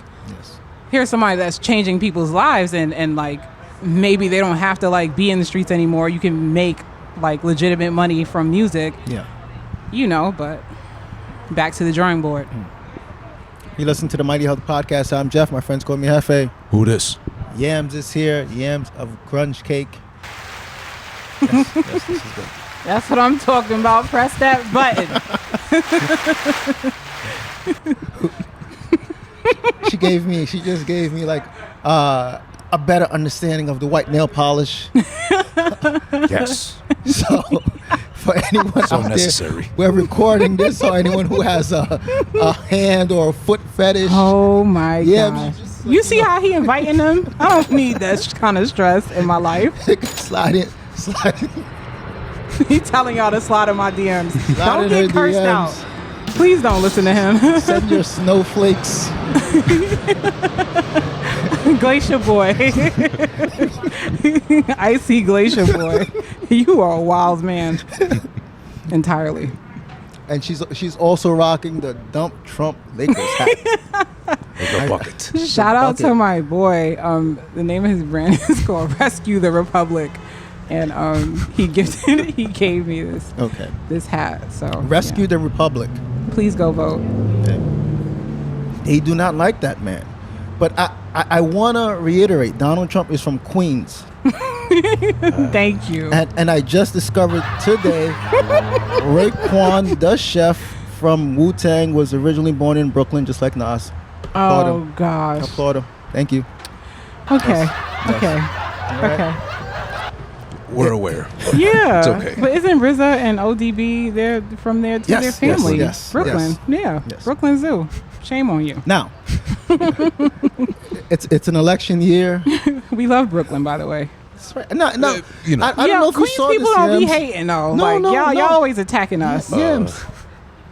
here's somebody that's changing people's lives, and like maybe they don't have to like be in the streets anymore. You can make like legitimate money from music. Yeah. But back to the drawing board. You listen to the Mighty Health Podcast. I'm Jeff. My friends call me Jefé. Who this? Yamz is here. Yamz of Grunge Cake. Yes, this is good. That's what I'm talking about. Press that button. She just gave me like a better understanding of the white nail polish. Yes. So for anyone So out necessary. there, we're recording this. So anyone who has a hand or a foot fetish, Oh my Yeah, gosh. You see how he inviting them? I don't need that kind of stress in my life. slide in. He's telling y'all to slide in my DMs. Don't in her get cursed DMs. out. Please don't listen to him. Send your snowflakes. Glacier boy. Icy glacier boy. You are a wild man. Entirely. And she's also rocking the Dump Trump Lakers hat. Like a bucket. Shout out to my boy. The name of his brand is called Rescue the Republic. And he gave me this hat. So Rescue the Republic. Please go vote. They do not like that man. But I want to reiterate, Donald Trump is from Queens. Thank you. And I just discovered today, Raekwon, the chef from Wu-Tang, was originally born in Brooklyn, just like Nas. Applaud Oh, him. gosh. Applaud him. Thank you. Okay. Yes. Okay. All right. Okay. We're aware. Yeah. It's okay. But isn't RZA and ODB, they're from there too? Yes, Their yes, family. yes, Brooklyn. yes. Yeah. Yes. Brooklyn Zoo. Shame on you. Now, it's an election year. We love Brooklyn, by the way. That's right. No, You know. I don't know if you Queens saw people this, don't be Yams. hating though. No, like no, y'all no. always attacking us. Yams.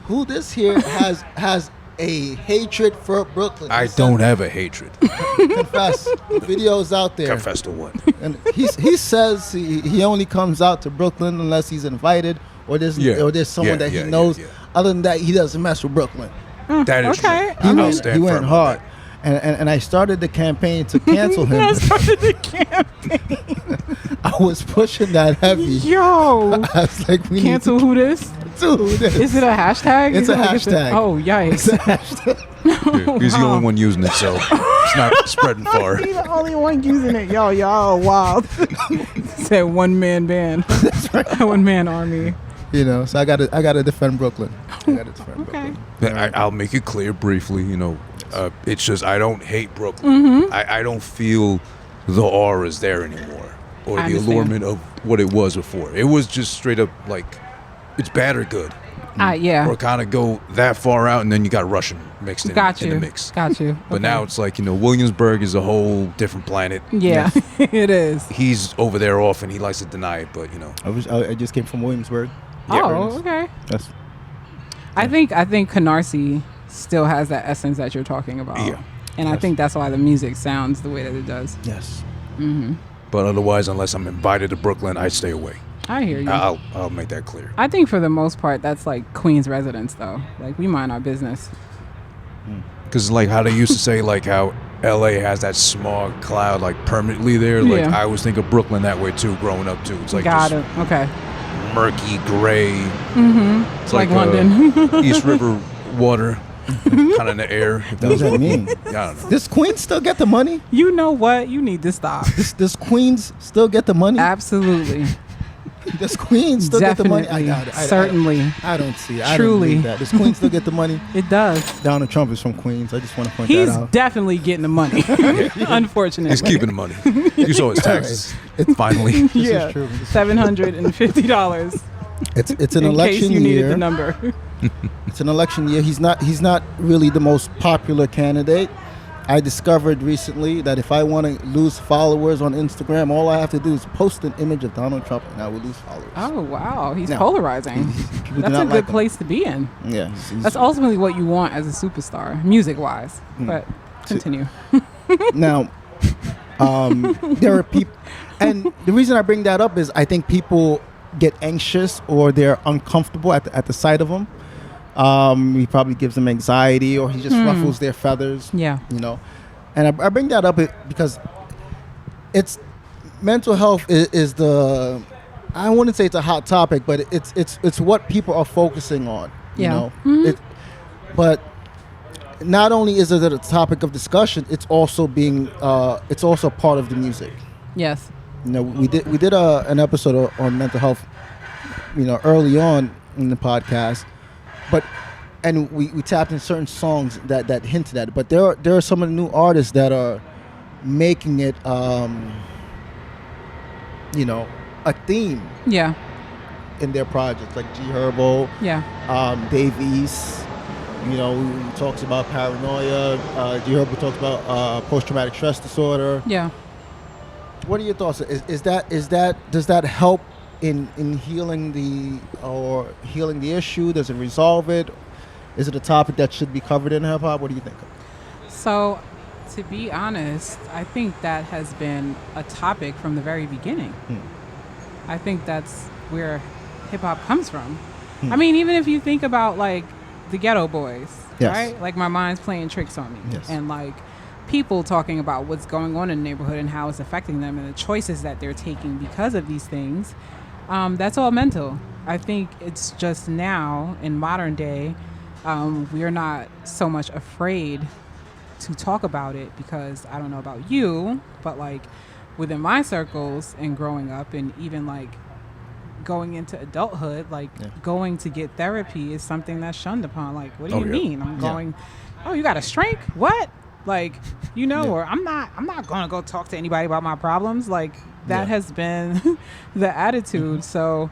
Who this here has a hatred for Brooklyn? I don't have a hatred. Confess. Videos out there. Confess to what? And he says he only comes out to Brooklyn unless he's invited or there's someone that he knows. Yeah. Other than that, he doesn't mess with Brooklyn. That is Okay. true. He I'll stand he went firm on hard. that. And I started the campaign to cancel him. I started the campaign. I was pushing that heavy. Yo. I was like, we Cancel who this? need to do this. Is it a hashtag? It's Is a it like hashtag. Oh, yikes. It's a hashtag. Yeah, he's the only one using it, so it's not spreading far. He's the only one using it. Y'all are wild. Said one man band. That's right. One man army. You know, so I gotta defend Brooklyn. I gotta defend Okay. Brooklyn. I'll make it clear briefly. It's just I don't hate Brooklyn. I don't feel the aura is there anymore, or I the understand. allurement of what it was before. It was just straight up like it's bad or good, Yeah. or kind of go that far out, and then you got Russian mixed in the mix. Got you. But now it's like Williamsburg is a whole different planet. Yeah, it is. He's over there often. He likes to deny it, but I just came from Williamsburg. Oh, okay. That's I think Canarsie still has that essence that you're talking about. Yeah. And I think that's why the music sounds the way that it does. yes. But otherwise, unless I'm invited to Brooklyn, I stay away. I hear you. I'll make that clear. I think for the most part, that's like Queens residents, though. Like, we mind our business. Because like how they used to say like how LA has that smog cloud like permanently there. Like Yeah. I always think of Brooklyn that way too, growing up too. It's like Got just it. Okay. murky gray. It's like London. East River water, kind of in the air. If What does that mean? I don't know. Does Queens still get the money? You know what? You need to stop. Does Queens still get the money? Absolutely. Does Queens still get the money? Definitely. I doubt it. Certainly. I don't see it. I Truly. don't believe that. Does Queens still get the money? It does. Donald Trump is from Queens. I just want to point He's that out. definitely getting the money. Unfortunately. He's keeping the money. You saw his taxes. Finally. This is Yeah. true. $750. It's an in case election you needed year. the number. It's an election year. He's not really the most popular candidate. I discovered recently that if I want to lose followers on Instagram, all I have to do is post an image of Donald Trump, and I will lose followers. Oh, wow. He's No. polarizing. People do That's not a like good him. place to be in. Yeah, That's ultimately what you want as a superstar, music-wise. But continue. Now, there are people, and the reason I bring that up is I think people get anxious or they're uncomfortable at the sight of him. He probably gives them anxiety, or he just ruffles their feathers. Yeah. You know, and I bring that up because it's mental health is the, I wouldn't say it's a hot topic, but it's what people are focusing on. Yeah. You know, but not only is it a topic of discussion, it's also it's also part of the music. Yes. You know, we did an episode on mental health, early on in the podcast, and we tapped in certain songs that hinted at it. But there are some of the new artists that are making it, a theme Yeah. in their projects, like G Herbo, Yeah. Dave East. He talks about paranoia. G Herbo talks about post-traumatic stress disorder. Yeah. What are your thoughts? Does that help in healing healing the issue? Does it resolve it? Is it a topic that should be covered in hip hop? What do you think? So, to be honest, I think that has been a topic from the very beginning. I think that's where hip hop comes from. I mean, even if you think about like the Ghetto Boys, Yes. right? Like My Mind's Playing Tricks on Me, Yes. and like people talking about what's going on in the neighborhood and how it's affecting them and the choices that they're taking because of these things. That's all mental. I think it's just now in modern day, we're not so much afraid to talk about it because I don't know about you, but like within my circles and growing up and even like going into adulthood, like going to get therapy is something that's shunned upon. Like, what do you mean? I'm going, oh, you got a strike? What? Like, you know, or I'm not going to go talk to anybody about my problems. Like that has been the attitude. So,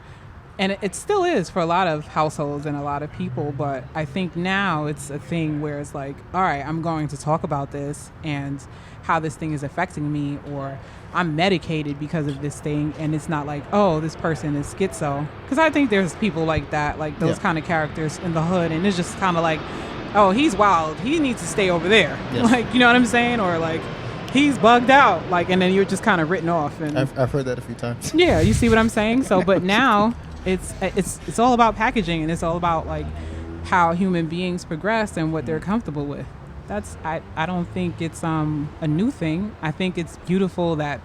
and it still is for a lot of households and a lot of people. But I think now it's a thing where it's like, all right, I'm going to talk about this and how this thing is affecting me, or I'm medicated because of this thing. And it's not like, oh, this person is schizo. Because I think there's people like that, like those kind of characters in the hood. And it's just kind of like, oh, he's wild. He needs to stay over there. Yes. Like, you know what I'm saying? Or like, he's bugged out. Like, and then you're just kind of written off. And I've heard that a few times. yeah, you see what I'm saying? So, but now it's all about packaging, and it's all about like how human beings progress and what they're comfortable with. That's I don't think it's a new thing. I think it's beautiful that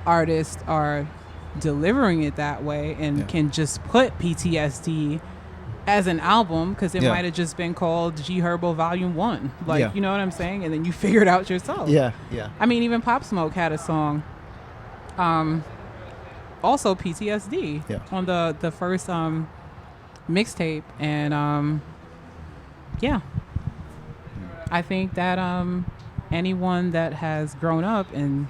artists are delivering it that way and can just put PTSD as an album, because it might have just been called G Herbo Volume 1. Like, you know what I'm saying? And then you figure it out yourself. Yeah. I mean, even Pop Smoke had a song, also PTSD, on the first mixtape. And I think that anyone that has grown up and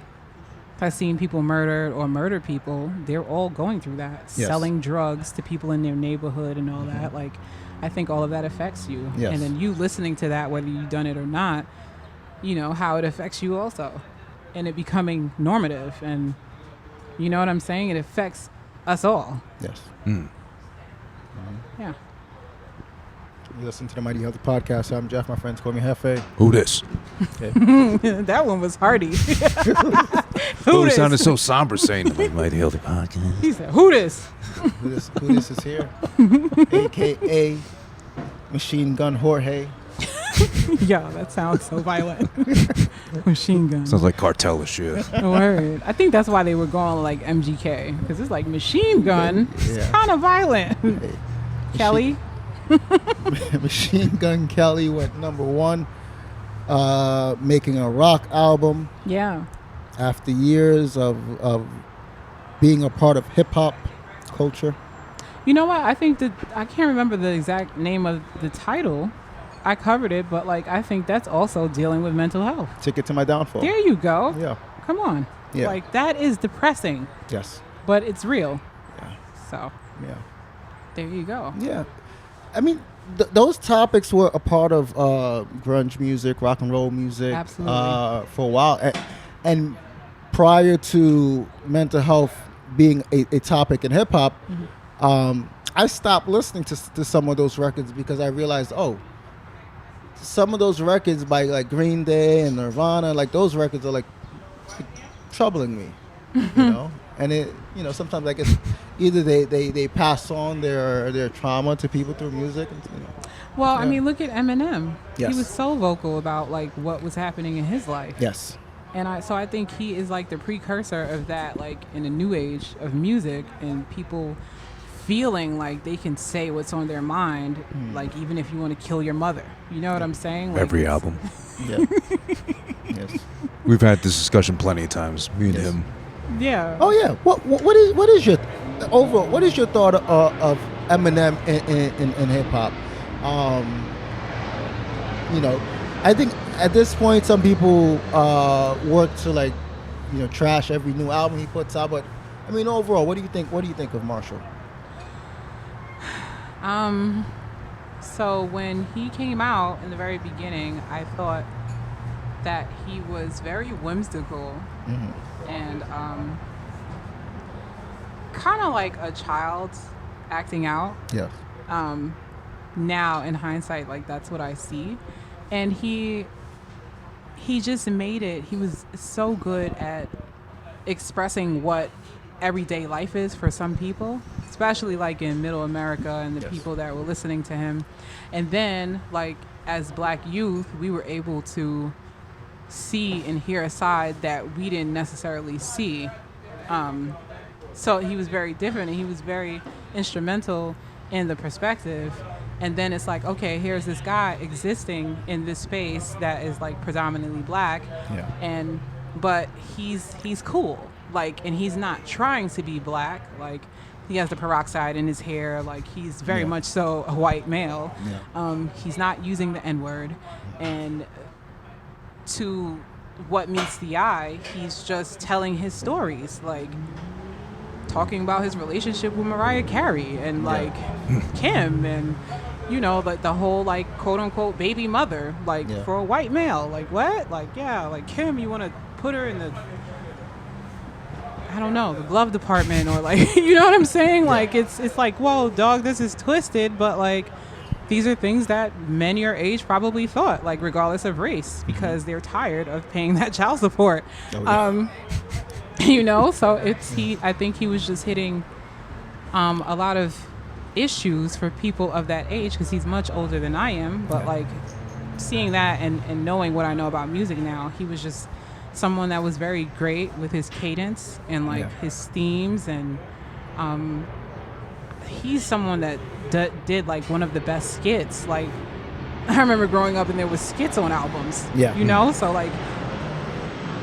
has seen people murdered or murder people, they're all going through that. Selling drugs to people in their neighborhood and all that. Like, I think all of that affects you. And then you listening to that, whether you've done it or not, you know, how it affects you also. And it becoming normative. And you know what I'm saying? It affects us all. Yes. Yeah. You listen to the Mighty Healthy Podcast. I'm Jeff. My friends call me Jefé. Who this? That one was hearty. Who sounded so somber saying the Mighty Healthy Podcast. He said, who this? Who this is here? AKA Machine Gun Jorge. Yo, that sounds so violent. Machine gun. Sounds like cartel shit. Word. I think that's why they were going like MGK, because it's like machine gun. It's kind of violent. Kelly. Machine Gun Kelly went #1, making a rock album. Yeah. After years of being a part of hip hop culture. You know what? I think that I can't remember the exact name of the title. I covered it, but like I think that's also dealing with mental health. Ticket to My Downfall. There you go. Yeah. Come on. Yeah. Like that is depressing. Yes. But it's real. Yeah. So. Yeah. There you go. Yeah. I mean, those topics were a part of grunge music, rock and roll music. Absolutely. For a while. And prior to mental health being a topic in hip hop, I stopped listening to some of those records because I realized, some of those records by like Green Day and Nirvana, like those records are like troubling me, you know? And it, you know, sometimes I guess either they pass on their trauma to people through music. And, you know. Well, I mean, look at Eminem. Yes. He was so vocal about like what was happening in his life. Yes. And I think he is like the precursor of that, like in a new age of music and people feeling like they can say what's on their mind, like even if you want to kill your mother. You know what I'm saying? Like, Every album. Yeah. Yes. We've had this discussion plenty of times, me and him. Yeah. Oh yeah. What is your overall? What is your thought of Eminem in hip hop? You know, I think at this point some people work to like, you know, trash every new album he puts out. But I mean, overall, what do you think? What do you think of Marshall? So when he came out in the very beginning, I thought that he was very whimsical and kind of like a child acting out. Yeah. Now in hindsight, like that's what I see, and he just made it. He was so good at expressing what everyday life is for some people, especially like in middle America and the people that were listening to him. And then like as Black youth, we were able to see and hear a side that we didn't necessarily see. So he was very different, and he was very instrumental in the perspective. And then it's like, okay, here's this guy existing in this space that is like predominantly Black, but he's cool, like, and he's not trying to be Black. Like, he has the peroxide in his hair, like he's very much so a white male. He's not using the N-word, and to what meets the eye, he's just telling his stories, like talking about his relationship with Mariah Carey and like Kim, and you know, like the whole like quote unquote baby mother, like for a white male, like what, like like Kim, you want to put her in the, I don't know, the glove department, or like you know what I'm saying, like it's like, whoa dog, this is twisted, but like these are things that men your age probably thought, like regardless of race, because they're tired of paying that child support. You know, so I think he was just hitting a lot of issues for people of that age, because he's much older than I am, but like seeing that and knowing what I know about music now, he was just someone that was very great with his cadence and like his themes, and he's someone that did like one of the best skits. Like I remember growing up and there was skits on albums, you know, so like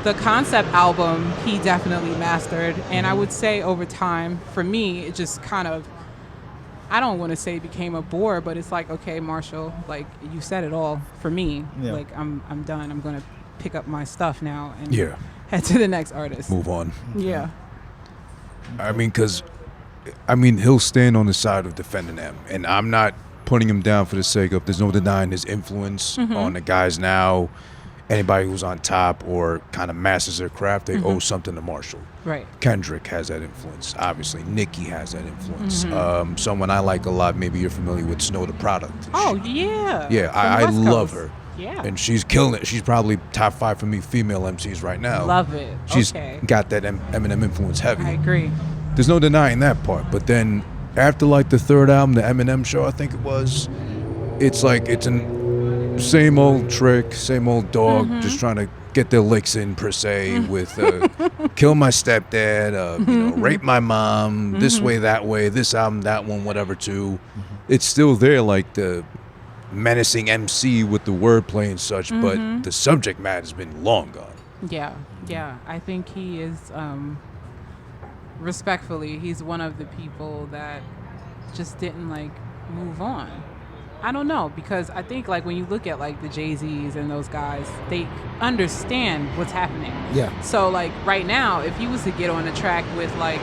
the concept album he definitely mastered. And I would say over time for me it just kind of, I don't want to say became a bore, but it's like, okay Marshall, like you said it all for me, like I'm done, I'm gonna pick up my stuff now and head to the next artist, move on. I mean, because he'll stand on the side of defending them, and I'm not putting him down for the sake of, there's no denying his influence on the guys now. Anybody who's on top or kind of masters their craft, they owe something to Marshall. Right. Kendrick has that influence. Obviously, Nicki has that influence. Someone I like a lot, maybe you're familiar with, Snow the Product. Oh, yeah. Yeah, I love her. Yeah. And she's killing it. She's probably top 5 for me female MCs right now. Love it. She's got that Eminem influence heavy. I agree. There's no denying that part. But then after like the third album, the Eminem show, I think it was, it's like it's an same old trick, same old dog, just trying to get their licks in per se with kill my stepdad, you know, rape my mom, this way, that way, this album, that one, whatever too. It's still there, like the menacing MC with the wordplay and such, but the subject matter has been long gone. Yeah. I think he is, respectfully, he's one of the people that just didn't like move on. I don't know, because I think like when you look at like the Jay-Z's and those guys, they understand what's happening. So like right now, if he was to get on a track with like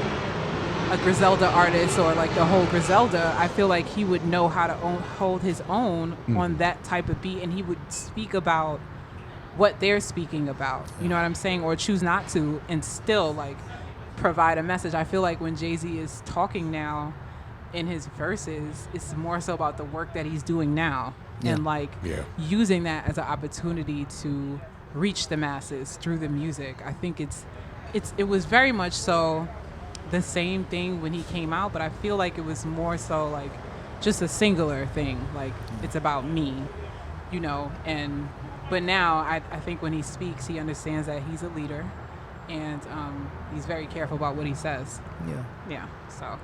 a Griselda artist or like the whole Griselda, I feel like he would know how to hold his own on that type of beat, and he would speak about what they're speaking about. You know what I'm saying? Or choose not to and still like provide a message. I feel like when Jay-Z is talking now in his verses, it's more so about the work that he's doing now and like using that as an opportunity to reach the masses through the music. I think it was very much so the same thing when he came out, but I feel like it was more so like just a singular thing, like it's about me, you know. And but now I think when he speaks, he understands that he's a leader, and he's very careful about what he says. So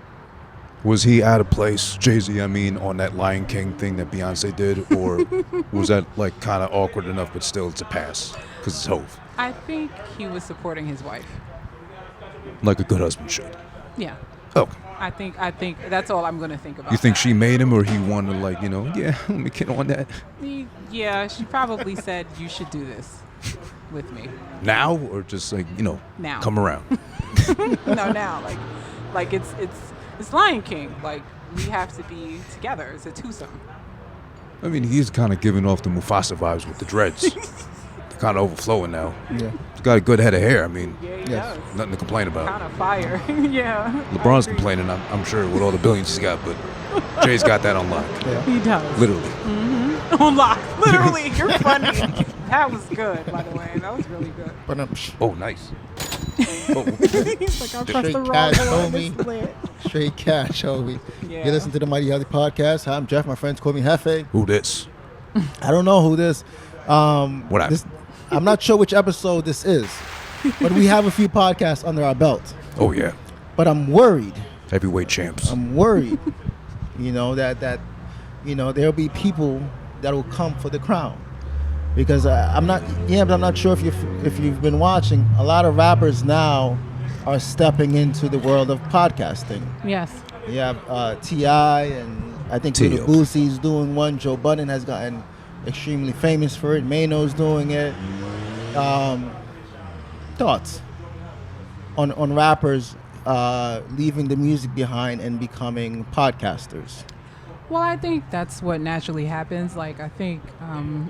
was he out of place, Jay-Z, on that Lion King thing that Beyonce did, or was that like kind of awkward enough, but still it's a pass because it's Hov? I think he was supporting his wife, like a good husband should. Yeah. Oh. I think that's all I'm gonna think about. You think she made him, or he wanted, like, you know, let me get on that? Yeah, she probably said you should do this with me. Now, or just like, you know, now. Come around. No, now, like it's Lion King. Like we have to be together. It's a twosome. He's kind of giving off the Mufasa vibes with the dreads. kind of overflowing now. Yeah. He's got a good head of hair. I mean, Yeah, he Yes. does. nothing to complain about. Kind of fire. Yeah. LeBron's I agree. complaining, I'm sure, with all the billions he's got, but Jay's got that on lock. Yeah. He does. Literally. On lock. Literally. You're funny. That was good, by the way. That was really good. But Oh, nice. Oh, He's like, I pressed the wrong cash, one. homie. It's lit. Straight cash, homie. Yeah. You listen to the Mighty Healthy Podcast. Hi, I'm Jeff. My friends call me Jefé. who this? I don't know who this. What happened? I'm not sure which episode this is, but we have a few podcasts under our belt. Oh, yeah. But I'm worried. Heavyweight champs. I'm worried. that there'll be people that will come for the crown. Because I'm not sure if you've been watching. A lot of rappers now are stepping into the world of podcasting. Yes. You have T.I. and I think T.O. Little Boosie's doing one. Joe Budden has gotten extremely famous for it. Mano's doing it. Thoughts on rappers leaving the music behind and becoming podcasters? Well, I think that's what naturally happens. Like, I think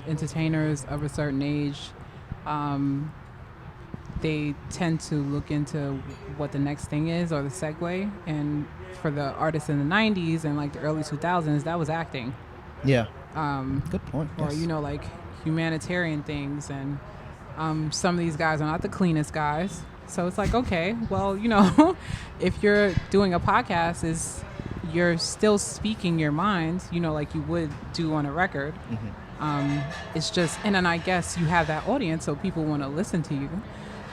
entertainers of a certain age, they tend to look into what the next thing is or the segue. And for the artists in the 90s and like the early 2000s, that was acting. Yeah. Good point. Or, Yes. like humanitarian things. And some of these guys are not the cleanest guys. So it's like, okay, well, if you're doing a podcast, you're still speaking your mind, like you would do on a record. Mm-hmm. It's just, and then I guess you have that audience, so people want to listen to you.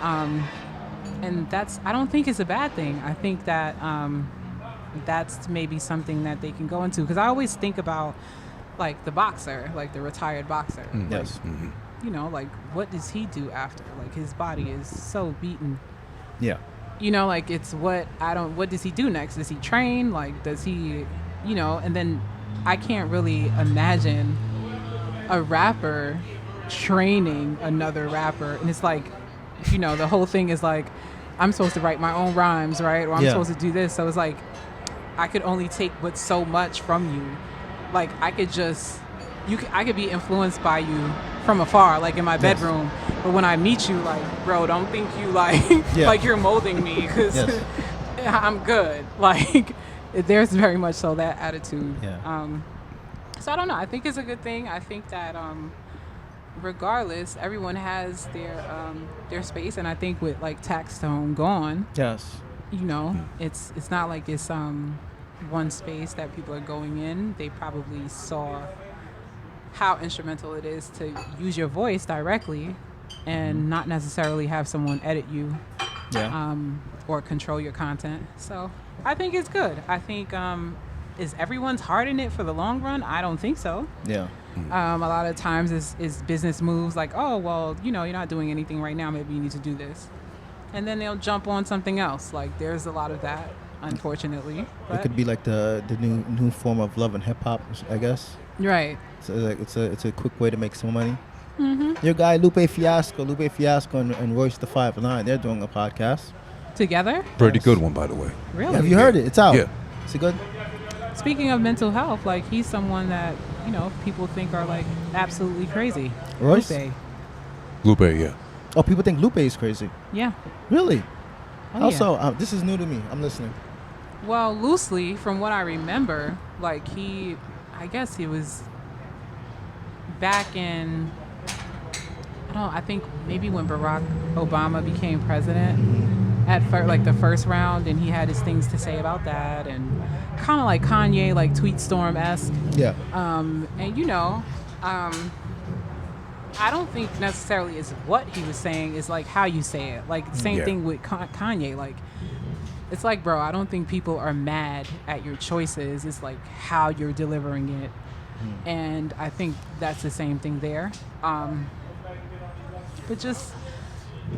And I don't think it's a bad thing. I think that that's maybe something that they can go into. Because I always think about, like, the boxer, like the retired boxer. Yes. Like, what does he do after? Like, his body is so beaten. Yeah. Like, it's what does he do next? Does he train? Like, does he, and then I can't really imagine a rapper training another rapper. And it's like, the whole thing is like, I'm supposed to write my own rhymes, right? Or I'm supposed to do this. So it's like, I could only take but so much from you. Like, I could be influenced by you from afar, like in my bedroom. But when I meet you, like, bro, don't think you like you're molding me, because I'm good. Like, there's very much so that attitude. Yeah. So I don't know. I think it's a good thing. I think that regardless, everyone has their space, and I think with like Taxstone gone, Yes. it's not like it's one space that people are going in. They probably saw how instrumental it is to use your voice directly and not necessarily have someone edit you or control your content. So I think it's good. I think is everyone's heart in it for the long run? I don't think so. Yeah. A lot of times is business moves like, oh, well, you're not doing anything right now. Maybe you need to do this. And then they'll jump on something else. Like, there's a lot of that, unfortunately. It But, could be like the new form of love and hip hop, I guess. right. So like it's a quick way to make some money. Mm-hmm. Your guy Lupe Fiasco and Royce the 5'9", they're doing a podcast. Together? Pretty good one, by the way. Really? Have you heard it? It's out. Yeah. Is it good? Speaking of mental health, like, he's someone that, people think are like absolutely crazy. Royce? Lupe. Lupe, yeah. Oh, people think Lupe is crazy. Yeah. Really? Oh, Also, this is new to me. I'm listening. Well, loosely, from what I remember, like, I guess he was back in, I think maybe when Barack Obama became president, at like the first round, and he had his things to say about that, and kind of like Kanye, like tweet storm-esque. Yeah. I don't think necessarily is what he was saying, is like how you say it. Like, same thing with Kanye. Like, it's like, bro, I don't think people are mad at your choices. It's like how you're delivering it. And I think that's the same thing there. But just,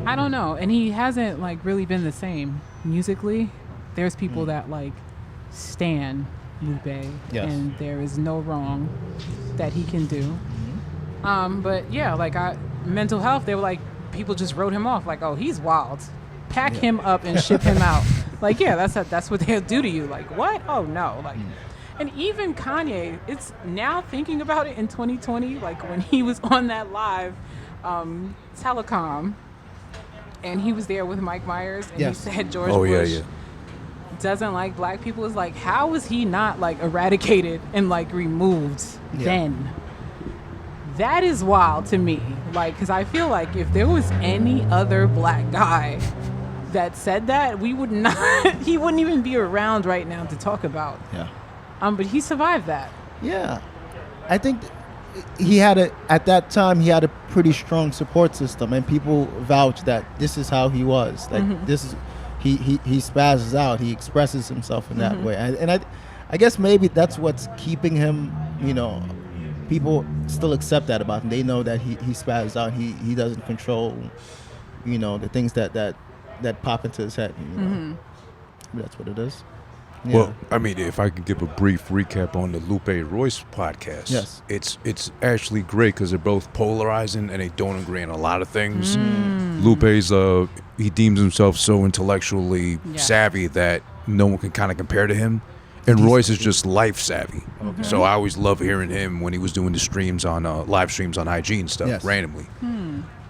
I don't know. And he hasn't like really been the same musically. There's people that like stan Lupe, Yes. and there is no wrong that he can do. But yeah, like mental health, they were like, people just wrote him off like, oh, he's wild. Pack him up and ship him out. Like, yeah, that's what they'll do to you. Like, what? Oh no. Like, and even Kanye, it's now thinking about it in 2020, like when he was on that live telecom, and he was there with Mike Myers, and Yes. he said George Oh, Bush yeah. doesn't like black people. Is like, how was he not like eradicated and like removed then? That is wild to me. Like, because I feel like if there was any other black guy that said that, we would not. He wouldn't even be around right now to talk about. Yeah. But he survived that. Yeah, I think he had at that time he had a pretty strong support system, and people vouch that this is how he was. Like this is he spazzes out, he expresses himself in that way, and I guess maybe that's what's keeping him. You know, people still accept that about him. They know that he spazzes out. He doesn't control, you know, the things that pop into his head. You know? That's what it is. Yeah. Well, I mean, if I could give a brief recap on the Lupe Royce podcast, Yes. it's actually great because they're both polarizing and they don't agree on a lot of things. Lupe's he deems himself so intellectually savvy that no one can kind of compare to him, and Royce is just life savvy. So I always love hearing him when he was doing the streams on live streams on IG and stuff randomly.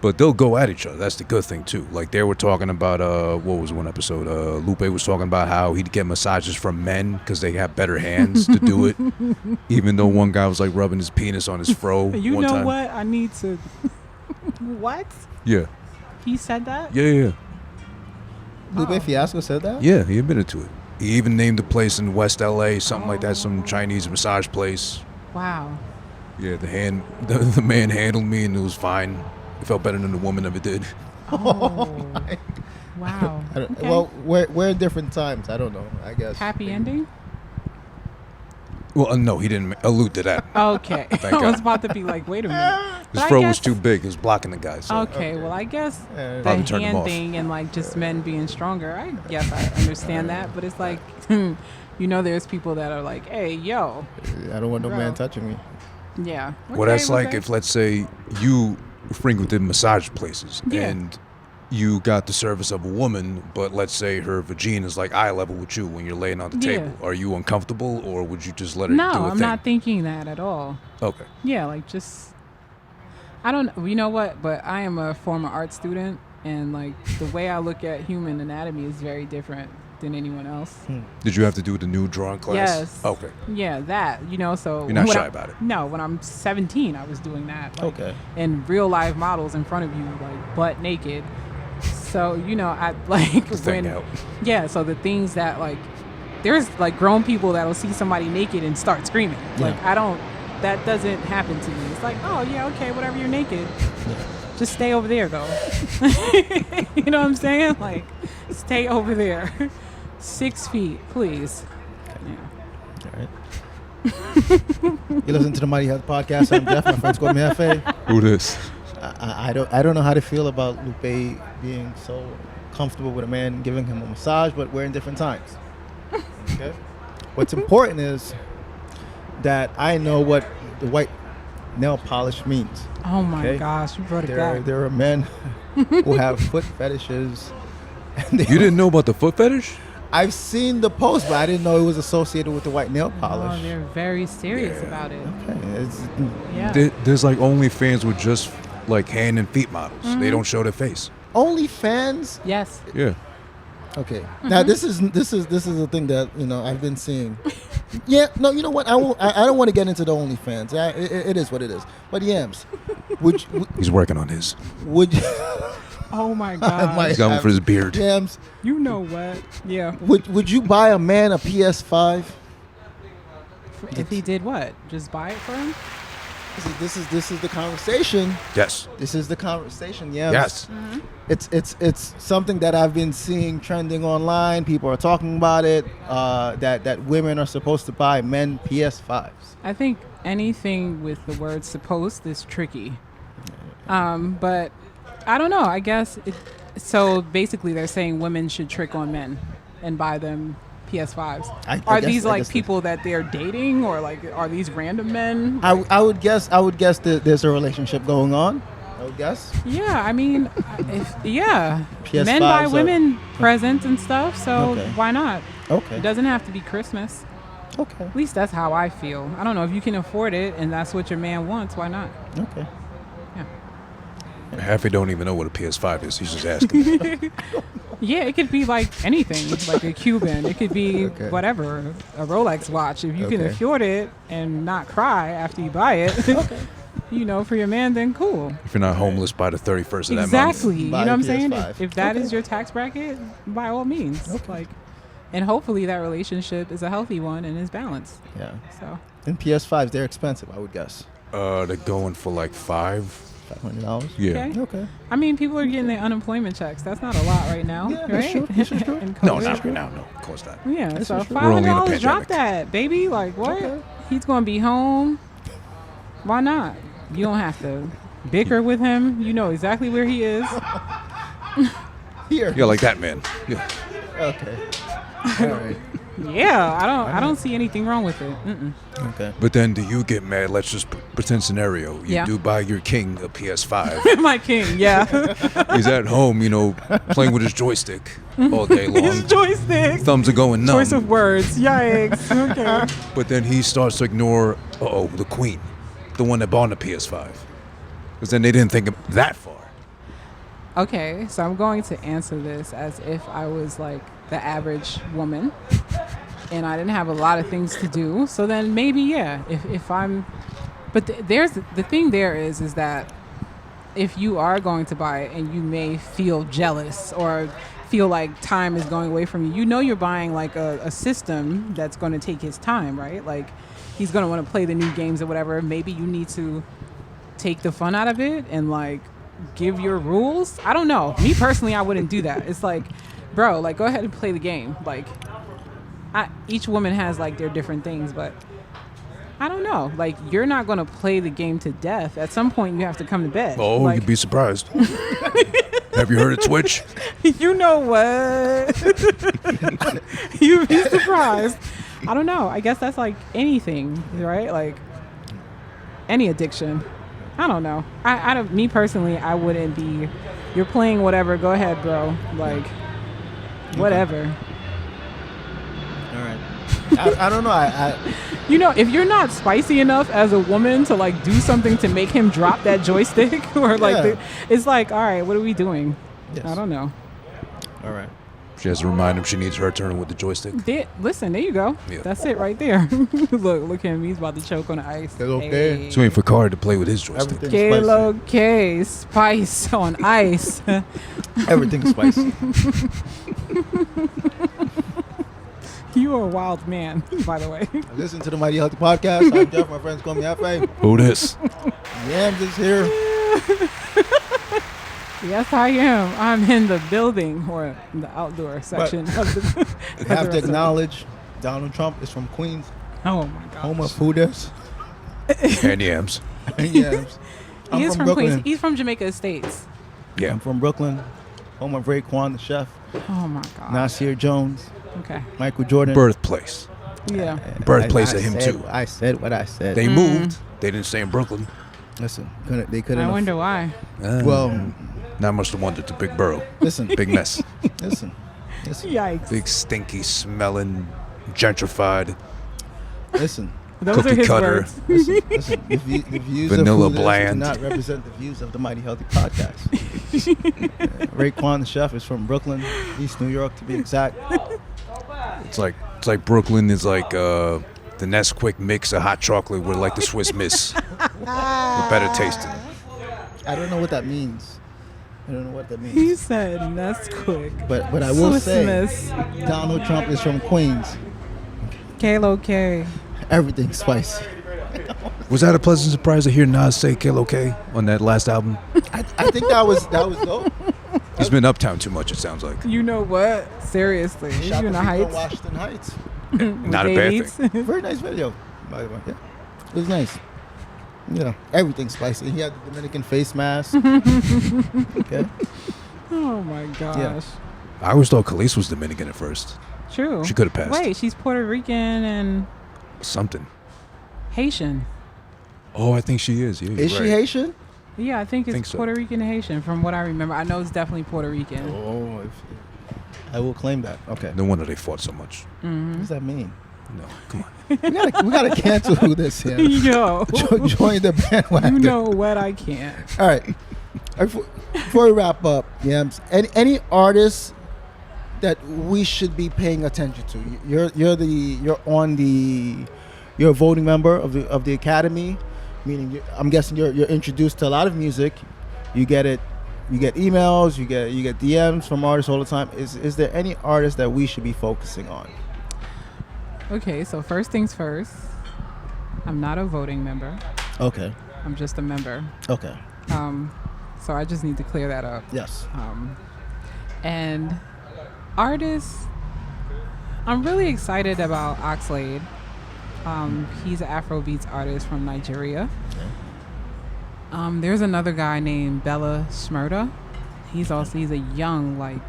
But they'll go at each other. That's the good thing too. Like they were talking about what was one episode? Lupe was talking about how he'd get massages from men because they have better hands to do it. Even though one guy was like rubbing his penis on his fro. You one know time. what? I need to. What? Yeah. He said that? Yeah. Lupe Fiasco said that. Yeah, he admitted to it. He even named a place in West LA, something like that, some Chinese massage place. Wow. Yeah, the man handled me and it was fine. It felt better than the woman ever did. Oh. Wow. Okay. Well, we're in different times. I don't know. I guess. Happy ending? Well, no, he didn't allude to that. Okay. I God. was about to be like, wait a minute. His But I fro was guess- too big. It was blocking the guy. So. Okay, well, I guess the Probably turned him hand off. thing and like just men being stronger, I guess I understand that. But it's like, you know, there's people that are like, hey, yo. I don't want no Bro. man touching me. Yeah. Well, that's Okay, like okay. if, let's say, you frequented massage places Yeah. and you got the service of a woman, but let's say her vagina is like eye level with you when you're laying on the Yeah. table. Are you uncomfortable, or would you just let her No, do a I'm thing? not thinking that at all. Okay. Yeah, like just, I don't, you know what, but I am a former art student, and like the way I look at human anatomy is very different than anyone else. Did you have to do the new drawing class? Yes. Okay. Yeah, that, you know, so. You're not when shy I- about it. No, when I'm 17, I was doing that. Like, Okay. And real live models in front of you, like butt naked. So, you know, I like The thing when, out. yeah, so the things that like, there's like grown people that'll see somebody naked and start screaming. Like, that doesn't happen to me. It's like, oh yeah, okay, whatever, you're naked. Just stay over there though. You know what I'm saying? Like, stay over there. 6 feet, please. Yeah. All right. You listen to the Mighty Health Podcast. I'm Jeff. My friends call me Jefé. Who this? I don't know how to feel about Lupe being so comfortable with a man giving him a massage, but we're in different times. Okay. What's important is that I know what the white nail polish means. Oh my Okay. gosh, you brought it back. There are men who have foot fetishes. And You didn't know about the foot fetish? I've seen the post, but I didn't know it was associated with the white nail Oh, polish. they're very serious Yeah. about it. Okay. Yeah. There's like OnlyFans with just like hand and feet models. Mm-hmm. They don't show their face. OnlyFans. Yes. Yeah. Okay. Mm-hmm. Now this is a thing that I've been seeing. Yeah. No. You know what? I don't want to get into the OnlyFans. It is what it is. But Yamz, He's working on his. would Oh my I god. might He's going have- for his beard. Yamz, You know what? Yeah. would you buy a man a PS5? If he did what? Just buy it for him? This is the conversation. Yes. This is the conversation. Yamz. Yes. It's something that I've been seeing trending online. People are talking about it. That women are supposed to buy men PS5s. I think anything with the word supposed is tricky. But I don't know. I guess so basically they're saying women should trick on men and buy them PS5s. I Are guess- these I like guess people that they're dating, or like are these random men? I would guess that there's a relationship going on. I would guess. Yeah, I mean, men PS5s buy are- women presents and stuff, so Okay. why not? Okay. It doesn't have to be Christmas. Okay. At least that's how I feel. I don't know if you can afford it and that's what your man wants. Why not? Okay. Yeah. Jefé don't even know what a PS5 is. He's just asking. Yeah, it could be like anything, like a Cuban. It could be Okay. whatever, a Rolex watch. If you can Okay. afford it and not cry after you buy it, you know, for your man, then cool. If you're not homeless by the 31st of that Exactly. month. You know Buy what a I'm saying? PS5. If that is Okay. your tax bracket, by all means. Like, and hopefully that relationship is a healthy one and is balanced. Yeah. So And PS5s, they're expensive, I would guess. They're going for like $500. $500. Yeah. Okay. Okay. I mean, people are getting their unemployment checks. That's not a lot right now, Yeah, that's right? true. This is true. And No, COVID. not right now. No, of course not. Yeah, This so is true. We're only in a $500, drop pandemic. that, baby. Like what? Okay. He's gonna be home. Why not? You don't have to bicker with him. You know exactly where he is. Here. Yeah, like that, man. Yeah. Okay. All right. Yeah, I don't see anything wrong with it. Okay. But then do you get mad? Let's just pretend scenario. You Yeah. do buy your king a PS5. My king, yeah. He's at home, playing with his joystick all day long. His joystick. Thumbs are going numb. Choice of words. Yikes. Okay. But then he starts to ignore, the queen, the one that bought the PS5. Because then they didn't think of that far. Okay, so I'm going to answer this as if I was like the average woman and I didn't have a lot of things to do. So then maybe, yeah, if I'm, but there's the thing there is that if you are going to buy it and you may feel jealous or feel like time is going away from you, you know you're buying like a system that's going to take his time, right? Like he's going to want to play the new games or whatever. Maybe you need to take the fun out of it and like give your rules. I don't know. Me personally, I wouldn't do that. It's like, bro, like go ahead and play the game. Like each woman has like their different things, but I don't know. Like you're not going to play the game to death. At some point you have to come to bed. Oh, like, you'd be surprised. Have you heard of Twitch? you know what? You'd be surprised. I don't know. I guess that's like anything, right? Like any addiction. I don't know. I don't. Me personally, I wouldn't be. You're playing whatever. Go ahead, bro. Like whatever. All right. I don't know. I You know, if you're not spicy enough as a woman to like do something to make him drop that joystick, or like, Yeah. it's like, all right, what are we doing? Yes. I don't know. All right. She has to remind him she needs her turn with the joystick. Listen, there you go. Yeah. That's it right there. Look at him. He's about to choke on the ice. That's okay. Just waiting for Car to play with his joystick. Everything's Kilo K spice on ice. spicy. Everything's spicy. You are a wild man, by the way. Listen to the Mighty Healthy Podcast. I'm Jeff. My friends call me Jefé. Who this? Yamz is here. Yes, I am. I'm in the building or the outdoor section of the. We of the have to restaurant. acknowledge Donald Trump is from Queens, Oh my god. home of Hooters. And Yamz. Yams. I'm He is from Brooklyn. Queens. He's from Jamaica Estates. Yeah. I'm from Brooklyn, home of Raekwon the chef, Oh my god. Nasir Jones, Okay. Michael Jordan. Birthplace. Yeah. Birthplace I of him, said- too. I said what I said. They moved. They didn't stay in Brooklyn. Listen, they couldn't. I wonder why. Well, Not much to wonder. It's a big borough. listen, Big mess. listen. Yikes. Big, stinky, smelling, gentrified. Listen. Those are cookie his cutter. words. Listen, the views Vanilla of Hooters bland. do not represent the views of the Mighty Healthy Podcast. Raekwon the chef is from Brooklyn, East New York to be exact. It's like Brooklyn is like the Nesquik mix of hot chocolate with like the Swiss Miss. With better tasting. I don't know what that means. I don't know what that He means. said that's quick. But I will Swiss say, Miss. Donald Trump is from Queens. Kilo K. Everything's spicy. Was that a pleasant surprise to hear Nas say Kilo K on that last album? I think that was dope. He's been uptown too much, it sounds like. You know what? Seriously. Shot You in the the video in Heights. Washington Heights. Not a bad thing. Very nice video, by the way. Yeah, it was nice. Yeah, everything's spicy. He had the Dominican face mask. Okay. Oh my gosh. I always thought Khalees was Dominican at first. True. She could have passed. Wait, she's Puerto Rican and Something. Haitian. Oh, I think she is. Yeah, you're Is she right. Haitian? Yeah, I think it's Think so. Puerto Rican and Haitian from what I remember. I know it's definitely Puerto Rican. Oh, I will claim that. Okay. No wonder they fought so much. Mm-hmm. What does that mean? No, come on. We gotta cancel this here. Yo. Join the bandwagon. You know what? I can't. All right. Before we wrap up, Yams, any artists that we should be paying attention to? You're a voting member of the academy, meaning I'm guessing you're introduced to a lot of music. You get emails, you get DMs from artists all the time. Is there any artist that we should be focusing on? Okay, so first things first. I'm not a voting member. Okay. I'm just a member. Okay. So I just need to clear that up. Yes. And artists, I'm really excited about Oxlade. He's an Afrobeats artist from Nigeria. Okay. There's another guy named Bella Smurda. He's a young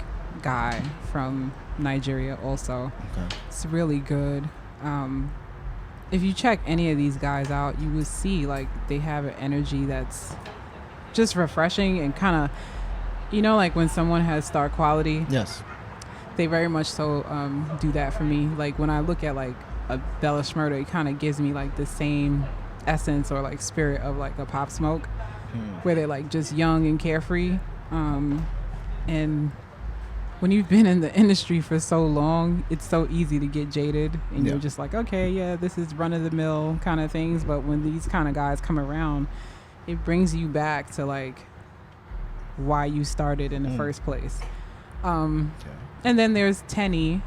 guy from Nigeria also. Okay. It's really good. If you check any of these guys out, you will see they have an energy that's just refreshing and kind of, when someone has star quality. Yes. They very much so do that for me. When I look at a Bella Smurda, it kind of gives me the same essence or spirit of a Pop Smoke, where they're just young and carefree. And when you've been in the industry for so long, it's so easy to get jaded and you're just okay, yeah, this is run of the mill kind of things. But when these kind of guys come around, it brings you back to why you started in the first place. And then there's Tenny.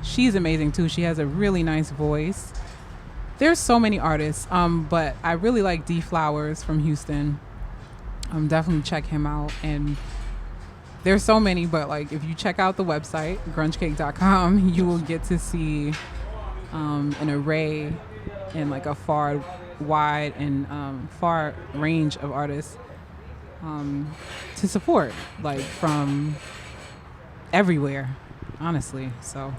She's amazing too. She has a really nice voice. There's so many artists, but I really like D Flowers from Houston. Definitely check him out. And there's so many, but if you check out the website, grungecake.com, you will get to see an array and a far wide and far range of artists to support, from everywhere, honestly. So,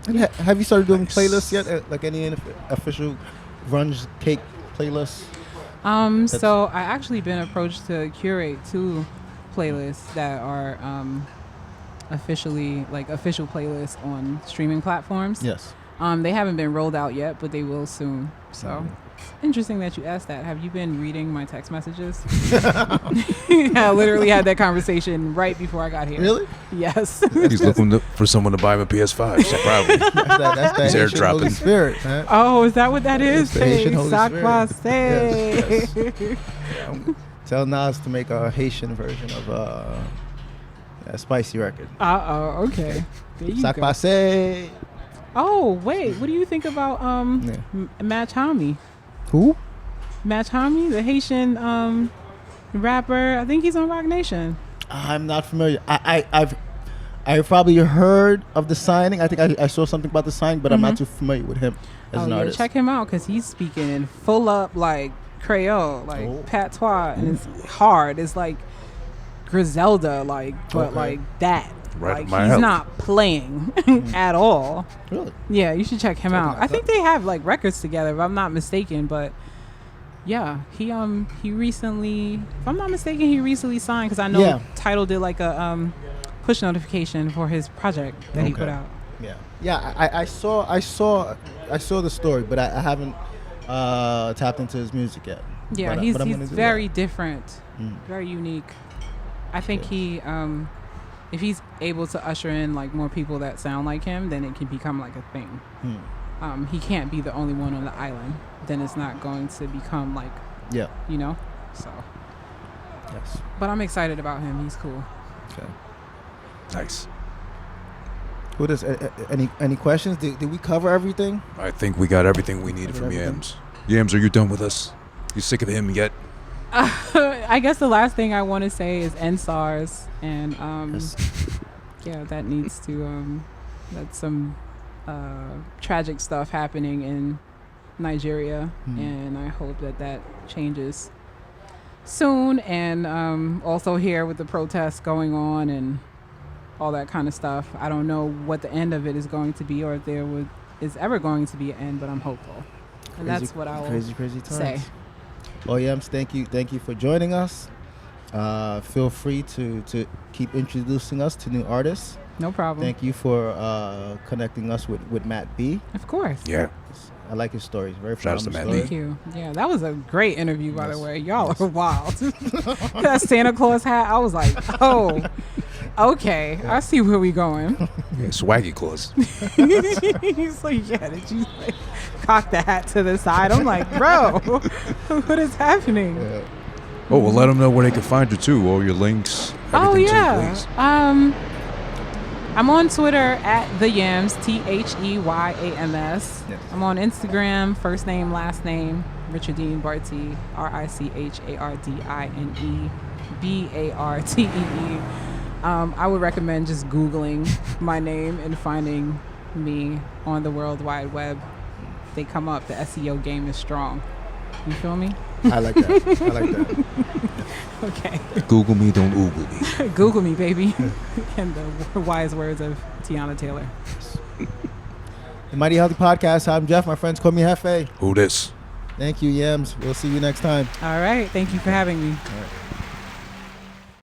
have you started doing playlists yet? Any official Grunge Cake playlists? So I actually been approached to curate 2 playlists that are officially official playlists on streaming platforms. Yes. They haven't been rolled out yet, but they will soon. So interesting that you asked that. Have you been reading my text messages? I literally had that conversation right before I got here. Really? Yes. He's looking for someone to buy him a PS5. So probably. that's He's airdropping. Holy Spirit, man. Oh, is that what that is? Hey, yes. Tell Nas to make a Haitian version of a spicy record. Okay. There you go. Passe. Oh, wait. What do you think about Match Homie? Who? Match Homie, the Haitian rapper. I think he's on Rock Nation. I'm not familiar. I've probably heard of the signing. I think I saw something about the signing, but I'm not too familiar with him as an artist. Check him out because he's speaking in full up Creole, patois, and it's hard. It's Griselda, but that. Right, he's not playing at all. Really? Yeah, you should check him out. I think they have records together, if I'm not mistaken. But yeah, he recently, if I'm not mistaken, he recently signed because I know Tidal did a push notification for his project that he put out. Yeah. I saw the story, but I haven't tapped into his music yet. Yeah, but he's very different, very unique. I think he if he's able to usher in more people that sound like him, then it can become a thing. He can't be the only one on the island. Then it's not going to become so. Yes. But I'm excited about him. He's cool. Okay. Nice. Who does any questions? Did we cover everything? I think we got everything we needed from Yamz. Yamz, are you done with us? You sick of him yet? I guess the last thing I want to say is end SARS, and that needs to that's some tragic stuff happening in Nigeria, and I hope that changes soon. And also here with the protests going on and all that kind of stuff, I don't know what the end of it is going to be, or if there is ever going to be an end, but I'm hopeful. And that's what I will crazy times. say. Well, Yams, thank you for joining us. Feel free to keep introducing us to new artists. No problem. Thank you for connecting us with Matt B. Of course. Yeah. I like his stories. Very Shout out to phenomenal Matt story. B. Thank you. Yeah, that was a great interview, by the Yes. way. Y'all are wild. That Santa Claus hat, I was like, oh, okay. I see where we going. Yeah, swaggy claws. He's like, yeah, did you like cock the hat to the side? I'm like, bro, what is happening? Oh, well, let them know where they can find you too. All your links. Oh Everything too, yeah. please. I'm on Twitter at the Yamz, THEYAMS. Yes. I'm on Instagram, first name, last name, Richardine Bartee, RICHARDINE BARTEE. I would recommend just Googling my name and finding me on the World Wide Web. They come up. The SEO game is strong. You feel me? I like that. I like that. Okay. Google me, don't Google me. Google me, baby. And the wise words of Tiana Taylor. The Mighty Healthy Podcast. I'm Jeff. My friends call me Jefé. Who this? Thank you, Yams. We'll see you next time. All right. Thank you for having me. All right.